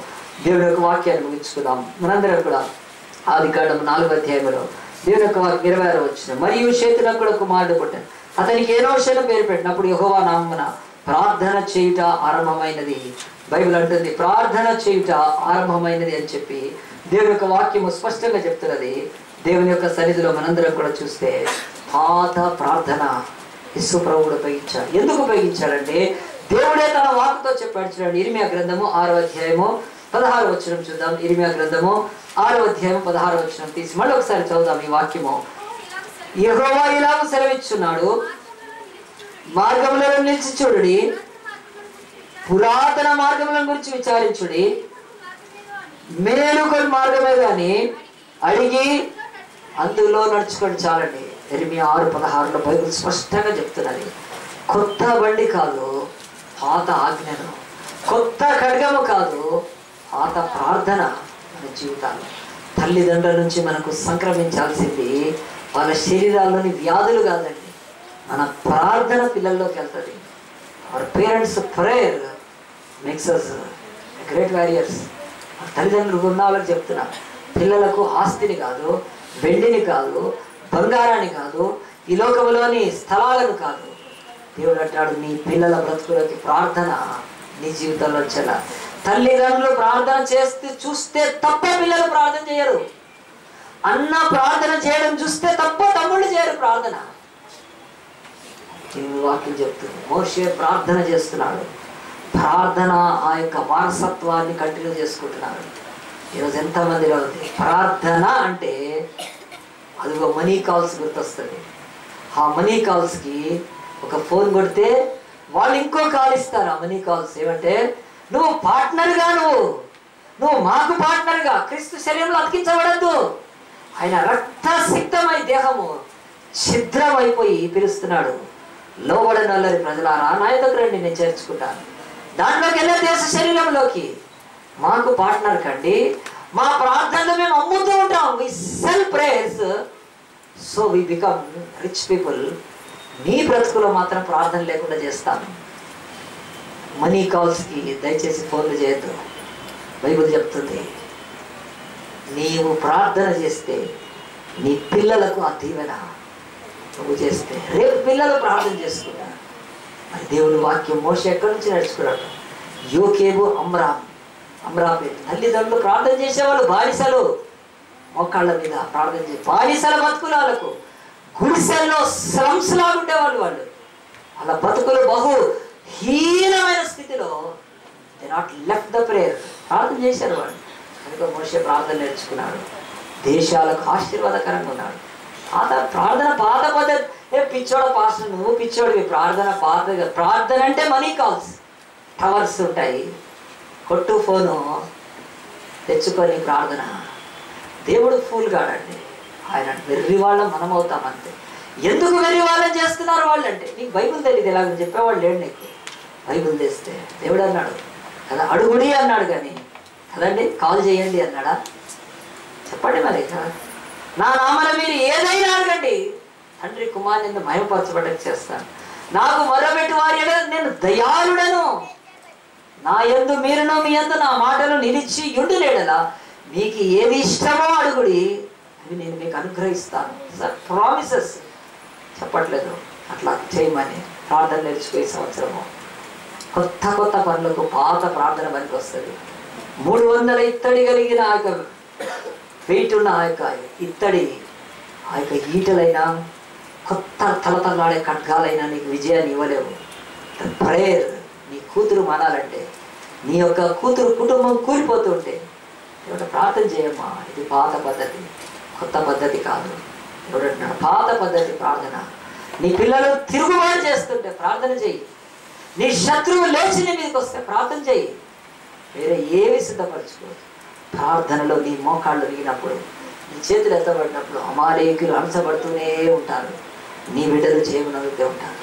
దేవుని యొక్క వాక్యాన్ని ముగించుకుందాము. మనందరం కూడా ఆదికాండం 4వ అధ్యాయంలో దేవుని యొక్క వాక్యం 26వ వచనం, మరియు షేతునకు కూడా కుమారుడు పుట్టాడు, అతనికి ఎనోషును పేరు పెట్టినప్పుడు యెహోవా నామమున ప్రార్థన చేయుట ఆరంభమైనది. బైబిల్ అంటుంది ప్రార్థన చేయుట ఆరంభమైనది అని చెప్పి దేవుని యొక్క వాక్యము స్పష్టంగా చెప్తున్నది. దేవుని యొక్క సన్నిధిలో మనందరం కూడా చూస్తే పాత ప్రార్థన యేసు ప్రభువుడు ఉపయోగించాడు. ఎందుకు ఉపయోగించాడంటే దేవుడే తన వాక్కుతో చెప్పాడు. చూడండి, ఇర్మియా గ్రంథము 6వ అధ్యాయము 16వ వచనం చూద్దాం. ఇర్మియా గ్రంథము 6వ అధ్యాయం 16వ వచనం తీసి మళ్ళీ ఒకసారి చదువుదాం ఈ వాక్యము. యెహోవా ఇలాగ సెలవిచ్చున్నాడు, మార్గములను నిలిచి చూడుడి, పురాతన మార్గములను గురించి విచారించుడి, మేలుకొని మార్గమే కానీ అడిగి అందులో నడుచుకోండి. చాలండి. ఇర్మియా 6:16లో బైబిల్ స్పష్టంగా చెప్తున్నది. కొత్త బండి కాదు, పాత ఆజ్ఞను, కొత్త ఖడ్గము కాదు, పాత ప్రార్థన మన జీవితాలు. తల్లిదండ్రుల నుంచి మనకు సంక్రమించాల్సింది వాళ్ళ శరీరాల్లోని వ్యాధులు కాదండి, మన ప్రార్థన పిల్లల్లోకి వెళ్తుంది. Our parents prayer makes us great warriors. తల్లిదండ్రులు ఉన్న వాళ్ళకి చెప్తున్నా, పిల్లలకు ఆస్తిని కాదు, వెండిని కాదు, బంగారాన్ని కాదు, ఈ లోకంలోని స్థలాలను కాదు. దేవుడు అంటాడు నీ పిల్లల బ్రతుకులకి ప్రార్థన నీ జీవితంలో వచ్చేలా. తల్లిదండ్రులు ప్రార్థన చేస్తే చూస్తే తప్ప పిల్లలు ప్రార్థన చేయరు. అన్న ప్రార్థన చేయడం చూస్తే తప్ప తమ్ముళ్ళు చేయరు ప్రార్థన. వాక్యం చెప్తుంది మోషే ప్రార్థన చేస్తున్నాడు, ప్రార్థన ఆ యొక్క వారసత్వాన్ని కంటిన్యూ చేసుకుంటున్నారు. ఈరోజు ఎంతమందిలో ఉంది ప్రార్థన అంటే అదిగో మనీ కాల్స్ గుర్తొస్తుంది. ఆ మనీ కాల్స్కి ఒక ఫోన్ కొడితే వాళ్ళు ఇంకో కాల్ ఇస్తారు. ఆ మనీ కాల్స్ ఏమంటే నువ్వు పార్ట్నర్గా, నువ్వు మాకు పార్ట్నర్గా క్రీస్తు శరీరంలో అతికించబడద్దు. ఆయన రక్తసిక్తమై దేహము ఛిద్రమైపోయి పిలుస్తున్నాడు, లోబడిన వాళ్ళని ప్రజలారా నా దగ్గర రండి, నేను చేర్చుకుంటాను. దాంట్లోకి వెళ్ళే దేశ శరీరంలోకి మాకు పార్ట్నర్ కండి. మా ప్రార్థనలు మేము అమ్ముతూ ఉంటాం. We sell prayers so we become rich people. నీ బ్రతుకులో మాత్రం ప్రార్థన లేకుండా చేస్తాను. మనీ కాల్స్కి దయచేసి ఫోన్లు చేయొద్దు. బైబిల్ చెప్తుంది, నీవు ప్రార్థన చేస్తే నీ పిల్లలకు ఆ దీవెన నువ్వు చేస్తే. రేపు పిల్లలు ప్రార్థన చేసుకున్నా మరి దేవుని వాక్యం మోషే ఎక్కడి నుంచి నడుచుకున్నాడు? యోకేబు అమ్రాపేట్ తల్లిదండ్రులు ప్రార్థన చేసేవాళ్ళు, బానిసలు మోకాళ్ళ మీద ప్రార్థన చేసి బానిసల బతుకులు వాళ్ళకు గుడిసెల్లో స్లమ్స్ లాగా ఉండేవాళ్ళు. వాళ్ళ బతుకులు బహు హీనమైన స్థితిలో they not left the prayer. ప్రార్థన చేశారు వాళ్ళు. కనుక మోషే ప్రార్థన నేర్చుకున్నాడు, దేశాలకు ఆశీర్వాదకరంగా ఉన్నాడు. ప్రార్థన పాత పద్ధతి. పిచ్చోడ పాస్టర్, నువ్వు పిచ్చోడివి. ప్రార్థన అంటే మనీ కాల్స్, టవర్స్ ఉంటాయి, కొట్టు ఫోను తెచ్చుకొని ప్రార్థన. దేవుడు ఫూల్ కాడండి. ఆయన వెర్రి వాళ్ళం మనం అవుతాం అంతే. ఎందుకు వెర్రి వాళ్ళని చేస్తున్నారు వాళ్ళంటే? నీకు బైబుల్ తెలియదు, ఇలాగ చెప్పేవాళ్ళు లేడు నీకు. బైబుల్ తెస్తే దేవుడు అన్నాడు కదా, అడుగుడి అన్నాడు కానీ కదండి కాల్ చేయండి అన్నాడా? చెప్పండి మరి. నా నామన మీరు ఏదైనా అడగండి, తండ్రి కుమారుని మహిమపరచబడక చేస్తాను. నాకు మొరబెట్టు వారి నేను దయాళుడను, నా యందు మీరును మీ యందు నా మాటలు నిలిచి యుండులేడలా మీకు ఏది ఇష్టమో అడుగుడి, అవి నేను మీకు అనుగ్రహిస్తాను. సార్ ప్రామిసెస్ చెప్పట్లేదు. అట్లా చేయమని ప్రార్థన నేర్చుకునే సంవత్సరము కొత్త కొత్త పనులకు పాత ప్రార్థన పనికి వస్తుంది. 300 ఇత్తడి కలిగిన ఆ యొక్క వెయిట్ ఉన్న ఆ యొక్క ఇత్తడి, ఆ యొక్క ఈటలైనా, కొత్త తలతలాడే ఖడ్గాలైనా నీకు విజయాన్ని ఇవ్వలేవు. ప్రేయర్. నీ కూతురు మానాలంటే, నీ యొక్క కూతురు కుటుంబం కూలిపోతుంటే ఎవడ ప్రార్థన చేయమ్మా. ఇది పాత పద్ధతి, కొత్త పద్ధతి కాదు. ఎవడంటున్నాడు పాత పద్ధతి ప్రార్థన. నీ పిల్లలు తిరుగుబాటు చేస్తుంటే ప్రార్థన చెయ్యి. నీ శత్రువు లేచి నీ మీదకి వస్తే ప్రార్థన చెయ్యి. వేరే ఏవి సిద్ధపరచుకోవచ్చు. ప్రార్థనలో నీ మోకాళ్ళు విరిగినప్పుడు, నీ చేతులు ఎత్తబడినప్పుడు అమాలేకులు అణచబడుతూనే ఉంటారు. నీ బిడ్డలు చేయమనవుతూ ఉంటారు.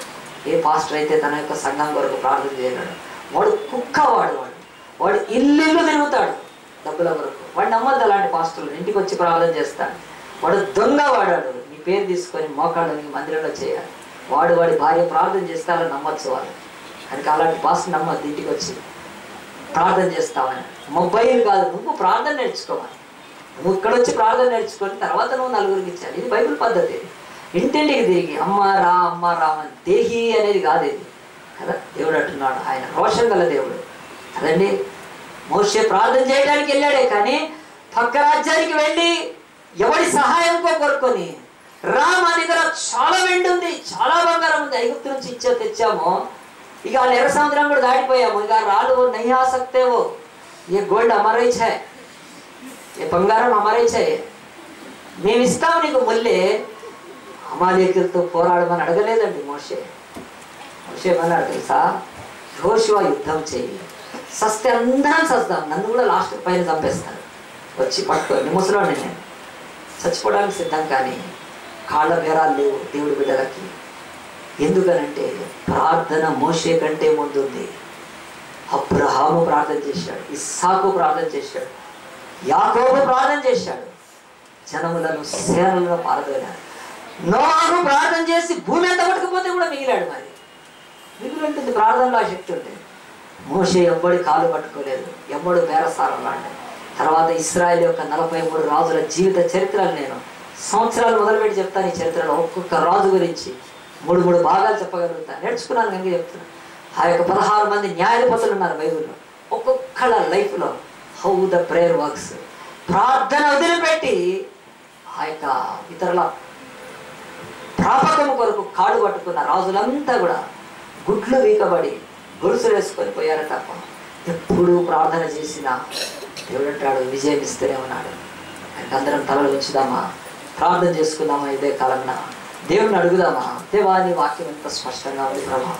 ఏ పాస్టర్ అయితే తన యొక్క సంఘం కొరకు ప్రార్థన చేయలేడు, వాడు కుక్కవాడు. వాడు ఇల్లు తిరుగుతాడు డబ్బుల కొరకు. వాడు నమ్మద్దు అలాంటి పాస్టర్లు. ఇంటికి వచ్చి ప్రార్థన చేస్తాడు. వాడు దొంగ వాడాడు. నీ పేరు తీసుకొని మోకాళ్ళు నీ మందిరంలో చేయాలి. వాడి భార్య ప్రార్థన చేస్తే అలా నమ్మచ్చు వాళ్ళు. కనుక అలాంటి పాస్టర్ నమ్మద్దు. ఇంటికి వచ్చి ప్రార్థన చేస్తావని మొబైల్ కాదు, నువ్వు ప్రార్థన నేర్చుకోవాలి. నువ్వు ఇక్కడ వచ్చి ప్రార్థన నేర్చుకొని తర్వాత నువ్వు నలుగురికి ఇచ్చాలి. ఇది బైబిల్ పద్ధతి. ఇంటింటికి తిరిగి అమ్మ రా అని దేహి అనేది కాదు ఇది కదా. దేవుడు అంటున్నాడు, ఆయన రోషం గల దేవుడు కదండి. మోషే ప్రార్థన చేయడానికి వెళ్ళాడే కానీ పక్క రాజ్యానికి వెళ్ళి ఎవడి సహాయం కోరుకొని రా, మా దగ్గర చాలా వెండి ఉంది, చాలా బంగారం ఉంది, ఐగుప్తు నుంచి తెచ్చాము, ఇక వాళ్ళు ఎర్ర సముద్రం కూడా దాటిపోయాము, ఇక రాళ్ళు నహీ ఆ సక్తే వో, ఏ గోల్డ్ హమారా హీ ఛై, ఏ బంగారం హమారా హీ ఛై, మేము ఇస్తాము నీకు ముల్లే. అమాలేకులతో పోరాడమని అడగలేదండి మోషే. ఏమన్నాడు తెలుసా? యెహోషువ యుద్ధం చేయి, సస్తే అందరం సస్తాం, నన్ను కూడా లాస్ట్ పైన చంపేస్తాను, వచ్చి పట్టుకోండి ముసలోని, నేను చచ్చిపోవడానికి సిద్ధం. కానీ కాళ్ళ బేరాలు లేవు దేవుడి బిడ్డలకి. ఎందుకనంటే ప్రార్థన మోషే కంటే ముందుంది. అబ్రహాము ప్రార్థన చేశాడు, ఇస్సాకు ప్రార్థన చేశాడు, యాకోబు ప్రార్థన చేశాడు, జనములను సేనలను పారదోలాడు. నోహు ప్రార్థన చేసి భూమి ఎంత పట్టుకుపోతే కూడా మిగిలాడు. మరి మిగిలి ఉంటుంది ప్రార్థనలో ఆ శక్తి ఉంటుంది. మోషే ఎవ్వడి కాలు పట్టుకోలేదు, ఎవ్వడు బేరసారం లాంటి. తర్వాత ఇశ్రాయేలు యొక్క 43 రాజుల జీవిత చరిత్రలు నేను సంవత్సరాలు మొదలుపెట్టి చెప్తాను. ఈ చరిత్రలో ఒక్కొక్క రాజు గురించి 3 భాగాలు చెప్పగలుగుతాను. నేర్చుకున్నాను కనుక చెప్తున్నాను. ఆ యొక్క 16 మంది న్యాయాధిపతులు ఉన్నారు బైబిల్లో. ఒక్కొక్కళ్ళ లైఫ్లో హౌ ద ప్రేయర్ వర్క్స్. ప్రార్థన వదిలిపెట్టి ఆ యొక్క ఇతరుల ప్రాపకం కొరకు కాడు పట్టుకున్న రాజులంతా కూడా గుడ్లు వీకబడి గొలుసులు వేసుకొని పోయారు తప్ప ఎప్పుడు ప్రార్థన చేసినా దేవుడు అంటాడు విజయం ఇస్తూనే ఉన్నాడు. అంటే అందరం తలలు ఉంచుదామా, ప్రార్థన చేసుకుందామా? ఇదే కాలంలో దేవుడిని అడుగుదామా? దేవాని వాక్యం ఎంత స్పష్టంగా ఉంది ప్రభా.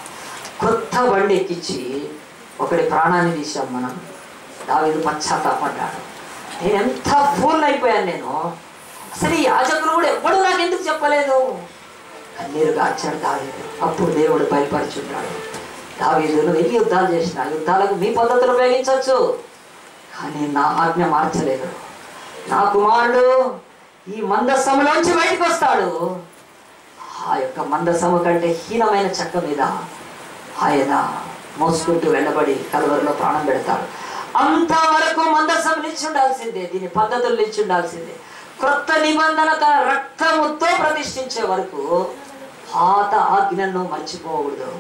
కొత్త బండి ఎక్కించి ఒకటి ప్రాణాన్ని తీసాం మనం. దావీదు పశ్చాత్తాపడ్డాడు. నేను ఎంత ఫూల్ అయిపోయాను, నేను అసలు ఈ యాజకులు కూడా ఎవ్వడూ నాకు ఎందుకు చెప్పలేదు. కన్నీరు గార్చాడు దావీదు. అప్పుడు దేవుడు బయలుపరిచున్నాడు, దావీదు నువ్వు ఎన్ని యుద్ధాలు చేసినా యుద్ధాలకు మీ పద్ధతులు ఉపయోగించవచ్చు, కానీ నా ఆజ్ఞ మార్చలేదు. నా కుమారుడు ఈ మందసములోంచి బయటకు వస్తాడు. ఆ యొక్క మందసము కంటే హీనమైన చెక్క మీద ఆయన మోసుకుంటూ వెళ్ళబడి కలువరిలో ప్రాణం పెడతాడు. అంతవరకు మందసం నిలిచి ఉండాల్సిందే, దీని పద్ధతులు నిలిచి ఉండాల్సిందే. క్రొత్త నిబంధన తన రక్తముతో ప్రతిష్ఠించే వరకు పాత ఆజ్ఞను మర్చిపోకూడదు.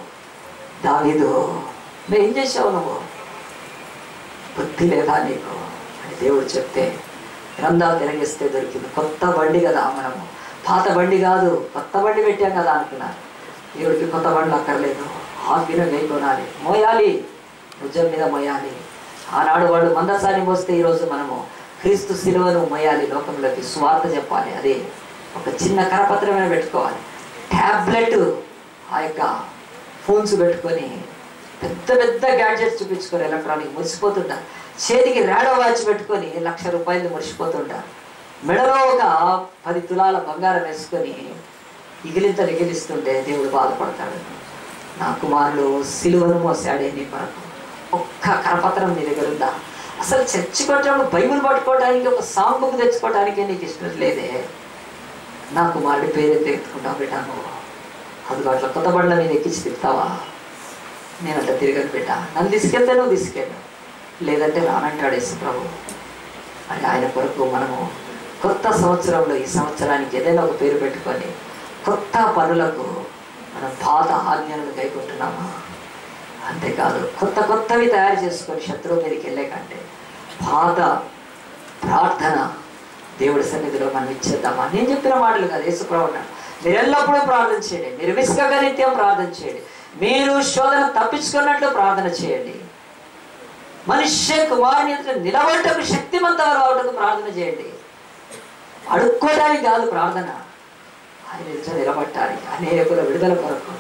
దావీదు, ఏం చేసావు నువ్వు? బుద్ధి లేదా నీకు అని దేవుడు చెప్తే గ్రంథాలు తిరగేస్తే దొరికింది. కొత్త బండి కదా, మనము పాత బండి కాదు, కొత్త బండి పెట్టాం కదా అనుకున్నారు. దేవుడికి కొత్త బండ్లు అక్కర్లేదు, ఆజ్ఞను వేయకొనాలి, మోయాలి, భుజం మీద మోయాలి. ఆనాడు వాళ్ళు మందసాన్ని మోస్తే ఈరోజు మనము క్రీస్తు శిలువను మోయాలి, లోకంలోకి సువార్త చెప్పాలి. అదే ఒక చిన్న కరపత్రమైన పెట్టుకోవాలి, ట్యాబ్లెట్, ఆ యొక్క ఫోన్స్ పెట్టుకొని పెద్ద పెద్ద గ్యాడ్జెట్స్ చూపించుకొని ఎలక్ట్రానిక్ మురిసిపోతుంటారు. చేతికి రేడో వాచ్ పెట్టుకొని ₹1,00,000 మురిసిపోతుంటారు. మెడలో ఒక 10 తులాల బంగారం వేసుకొని ఇగిలింతలు ఎగిలిస్తుంటే దేవుడు బాధపడతాడు. నా కుమారుడు సిలువను మోసాడే నీ కొరకు, ఒక్క కరపత్రం నీ దగ్గర ఉందా? అసలు చర్చి కొట్టేప్పుడు బైబుల్ పట్టుకోవడానికి ఒక సాంగ్ బుక్ తెచ్చుకోవడానికి నీకు ఇష్టం లేదే. నా కుమారుడి పేరు ఎత్తుకుంటావు బిడ్డ, నువ్వు అదిగో అట్లా కొత్త బండ్ల మీద ఎక్కించి తిప్పుతావా? నేను అట్లా తిరగని బిడ్డ, నన్ను తీసుకెళ్తే నువ్వు తీసుకెళ్ళు, లేదంటే రానంటాడు యేసు ప్రభు. అని ఆయన కొరకు మనము కొత్త సంవత్సరంలో ఈ సంవత్సరానికి ఏదైనా ఒక పేరు పెట్టుకొని కొత్త పనులకు మనం పాత ఆజ్ఞలను కైకొంటున్నామా? అంతేకాదు కొత్త కొత్తవి తయారు చేసుకొని శత్రువు మీదకి వెళ్ళే కంటే పాత ప్రార్థన దేవుడి సన్నిధిలో మనం ఇచ్చేద్దామా? నేను చెప్పిన మాటలు కాదు, యేసుప్రభు అన్నాడు, మీరు ఎల్లప్పుడూ ప్రార్థన చేయండి, మీరు విసుగక నిత్యం ప్రార్థన చేయండి, మీరు శోధన తప్పించుకున్నట్లు ప్రార్థన చేయండి, మనుష్య కుమారుని నిలబడటకు శక్తిమంతవరకు అవటకు ప్రార్థన చేయండి. అడుక్కోవడానికి కాదు ప్రార్థన, ఆయన ఎదుట నిలబట్టాలి, అనేకుల విడుదల కొరకు.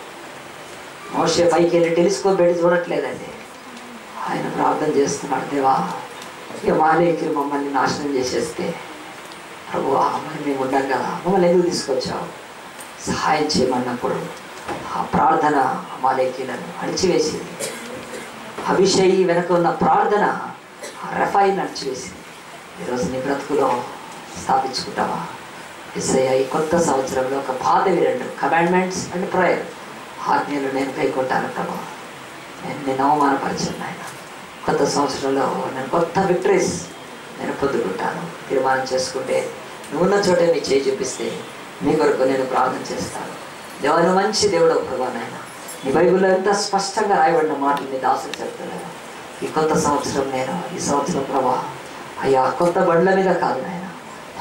మోషే పైకి వెళ్ళి టెలిస్కోప్ పెట్టి చూడట్లేదండి, ఆయన ప్రార్థన చేస్తున్నాడు. దేవా, ఇక అమాలేకీయులు మమ్మల్ని నాశనం చేసేస్తే ప్రభువా, మరి మేము ఉండం కదా, మమ్మల్ని ఎందుకు తీసుకొచ్చావు, సహాయం చేయమన్నప్పుడు ఆ ప్రార్థన అమాలేకీయులను అణిచివేసింది. అభిషేయి వెనక ఉన్న ప్రార్థన రెఫాయిని అణిచివేసింది. ఈరోజు నీ బ్రతుకులో స్థాపించుకుంటావా? యేసయ్యా, ఈ కొత్త సంవత్సరంలో ఒక పాతవి 2 కమాండ్మెంట్స్ అండ్ ప్రేయర్, ఆజ్ఞలు నేను కైకొంటాను ప్రభా, నేను అవమానపరిచాను ఆయన. కొత్త సంవత్సరంలో నేను కొత్త విక్టరీస్ నేను పొందుకుంటాను. తీర్మానం చేసుకుంటే నువ్వున్న చోటే నీ చేయి చూపిస్తే నీ కొరకు నేను ప్రార్థన చేస్తాను. దేవా, నువ్వు మంచి దేవుడు ప్రభా నాయన, నీ బైబిల్లో ఎంత స్పష్టంగా రాయబడిన మాటలు నీ దాసులు చెప్తున్నాను. ఈ కొత్త సంవత్సరం నేను ఈ సంవత్సరం ప్రభా అయ్యా కొత్త బండ్ల మీద కాదు నాయన,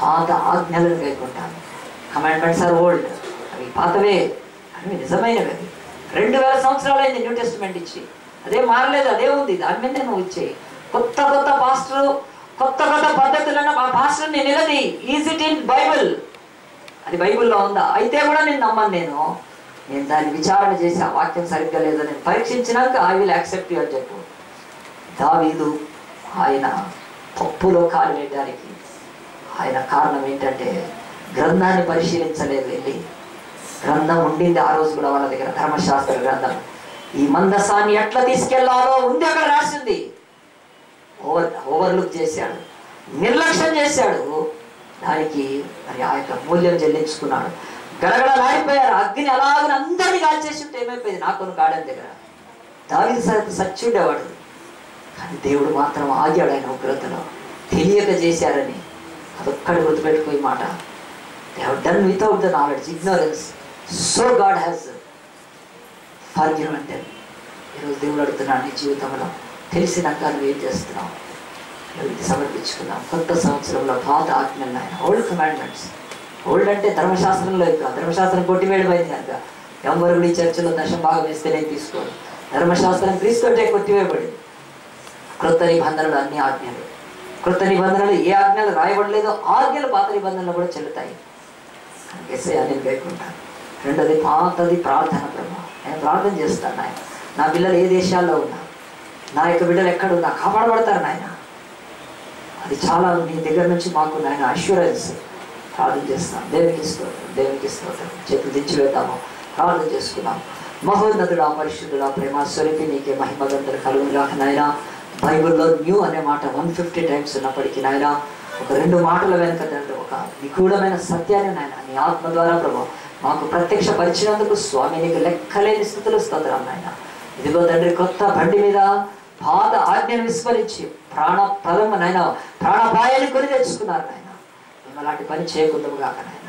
పాత ఆజ్ఞలను కైకొంటాను. కమాండ్మెంట్స్ ఆర్ ఓల్డ్, అవి పాతవే, అవి నిజమైనవి. 2000 సంవత్సరాలు అయింది న్యూ టెస్టిమెంట్ ఇచ్చి, అదే మారలేదు, అదే ఉంది, దాని మీద నువ్వు ఇచ్చేయి. కొత్త కొత్త పాస్టరు, కొత్త కొత్త పద్ధతులను ఆ పాస్టర్ని నిలది. Is it in Bible? అది బైబుల్లో ఉందా? అయితే కూడా నేను నమ్మను. నేను దాన్ని విచారణ చేసి ఆ వాక్యం సరిగ్గా లేదో నేను పరీక్షించినాక ఐ విల్ యాక్సెప్ట్ యూ అని చెప్పు. దావీదు ఆయన తప్పులో కాలు వేయడానికి ఆయన కారణం ఏంటంటే గ్రంథాన్ని పరిశీలించలేదు. వెళ్ళి గ్రంథం ఉండింది ఆ రోజు కూడా వాళ్ళ దగ్గర, ధర్మశాస్త్ర గ్రంథం. ఈ మందసాన్ని ఎట్లా తీసుకెళ్లాలో ఉంది, అక్కడ రాసింది. ఓవర్లుక్ చేశాడు, నిర్లక్ష్యం చేశాడు. దానికి మరి ఆ యొక్క మూల్యం చెల్లించుకున్నాడు. గడగడలాడిపోయారు. అగ్ని అలాగని అందరినీ కాల్చేసి ఉంటే ఏమైపోయింది? నాకొను గార్డెన్ దగ్గర దావీదు సచ్చుండేవాడు, కానీ దేవుడు మాత్రం ఆగాడు. ఆయన ఉగ్రతలో తెలియక చేశారని అదొక్కడి గుర్తుపెట్టుకోయి మాట. They have done without the knowledge, ignorance. So God has forgiven them. ఈరోజు దేవుడు అడుగుతున్నాడు, నీ జీవితంలో తెలిసినాక నువ్వు ఏం చేస్తున్నావు? ఇది సమర్పించుకున్నాం. కొత్త సంవత్సరంలో పాత ఆజ్ఞలు ఆయన, ఓల్డ్ కమాండ్మెంట్స్. ఓల్డ్ అంటే ధర్మశాస్త్రంలో ఇంకా, ధర్మశాస్త్రం కొట్టివేయబడింది కనుక ఎవరు నీ చర్చలో దశం భాగం వేస్తే నేను తీసుకోను. ధర్మశాస్త్రం క్రీస్తుంటే కొట్టివేయబడింది. క్రొత్త నిబంధనలు అన్ని ఆజ్ఞలు. క్రొత్త నిబంధనలు ఏ ఆజ్ఞలు రాయబడలేదో ఆజ్ఞలు పాత నిబంధనలు కూడా చెల్లుతాయి. యేసయ్యా నేను కైకొంటాను. రెండోది పాతది ప్రార్థన. ప్రభు, నేను ప్రార్థన చేస్తాను నాయన, నా పిల్లలు ఏ దేశాల్లో ఉన్నా, నా యొక్క బిడ్డలు ఎక్కడున్నా కాపాడబడతారు నాయన. అది చాలా నీ దగ్గర నుంచి మాకు నాయన అష్యూరెన్స్. ప్రార్థన చేస్తాం. దేవునికి స్తోత్రం. చేతులు దించి వేద్దాము, ప్రార్థన చేసుకున్నాం. మహోన్నతుడా, పరిశుద్ధుడా, ప్రేమ స్వరూపి నీకే మహిమగంతులు కలుగునుగాక నాయన. బైబిల్లో న్యూ అనే మాట 150 టైమ్స్ ఉన్నప్పటికీ నాయన, ఒక 2 మాటల వెనుక ఒక నిగూఢమైన సత్యాన్ని నాయన నీ ఆత్మ ద్వారా ప్రభు మాకు ప్రత్యక్షపరిచినందుకు స్వామి నీకు లెక్కలేని స్థితులు స్తోత్రం నాయన. ఇదిగో తండ్రి కొత్త బండి మీద పాత ఆజ్ఞను విస్మరించి ప్రాణప్రదం నాయన ప్రాణపాయాన్ని కొని తెచ్చుకున్నారు నాయన. మేము అలాంటి పని చేయకూడదు కాక నాయన.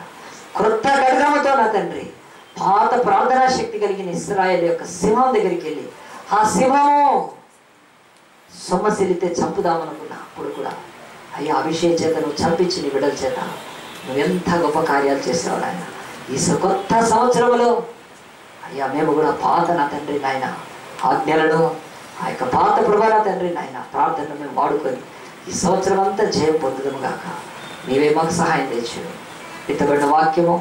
క్రొత్త ఖడ్గముతో నా తండ్రి పాత ప్రార్థనా శక్తి కలిగిన ఇశ్రాయేలు యొక్క సింహం దగ్గరికి వెళ్ళి ఆ సింహము సొమ్మసిల్లితే చంపుదామనుకున్నా అప్పుడు కూడా అయ్యా అభిషేక్ చేత నువ్వు చంపించి నీ బిడ్డల చేత నువ్వెంత గొప్ప కార్యాలు చేసావు నాయన. ఈ కొత్త సంవత్సరంలో అయ్యా మేము కూడా పాత నా తండ్రి నాయన ఆజ్ఞలను ఆ యొక్క పాత ప్రభా నా తండ్రి నాయన ప్రార్థనను మేము వాడుకొని ఈ సంవత్సరం అంతా జయం పొందుదము గాక. నీవే మాకు సహాయం తెచ్చు. విత్తబడిన వాక్యము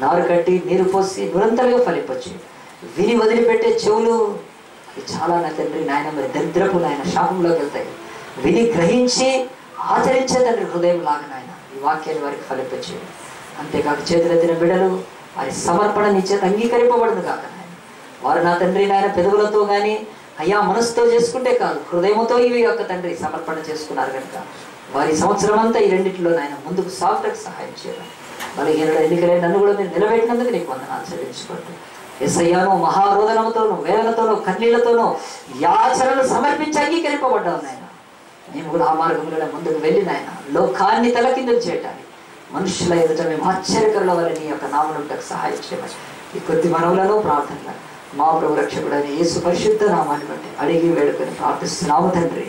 నారు కట్టి నీరు పోసి నిరంతరంగా ఫలింపచ్చు. విని వదిలిపెట్టే చెవులు అవి చాలా నా తండ్రి నాయన మరి దరిద్రపు నాయన శాపంలోకి వెళ్తాయి. విని గ్రహించి ఆచరించే తండ్రి హృదయం లాగా నాయన ఈ వాక్యాన్ని వారికి ఫలింపచ్చు. అంతేకాక చేతులెత్తిన బిడ్డలు వారి సమర్పణ నీ చేత అంగీకరింపబడదు కాక నాయన. వారు నా తండ్రి నాయన పెదవులతో కానీ అయ్యా మనసుతో చేసుకుంటే కాదు హృదయంతో ఇవి యొక్క తండ్రి సమర్పణ చేసుకున్నారు కనుక వారి సంవత్సరం అంతా ఈ రెండింటిలో నాయన ముందుకు సాగుటకు సహాయం చేయాలి. బలహీనుడు ఎన్నికలైన నన్ను కూడా మీరు నిలబెట్టినందుకు నీకు వందనాలు చెల్లించుకోండి. యేసయ్యాను మహారోదనముతోనూ వేదనతోనూ కన్నీళ్లతోనూ యాచనలు సమర్పించి అంగీకరింపబడ్డావు నాయన. మేము కూడా ఆ మార్గంలో ముందుకు వెళ్ళి నాయన లోకాన్ని తలకిందులు చేయటానికి మనుషుల ఎదుట మేము ఆశ్చర్యకరుల వల్ల నీ యొక్క నామమునకు సహాయం చేయమని ఈ కొద్ది మనవులను ప్రార్థనలు మా ప్రభు రక్షకుడైన యేసు పరిశుద్ధ నామాన్ని బట్టి అడిగి వేడుకొని ప్రార్థిస్తున్నాము తండ్రి.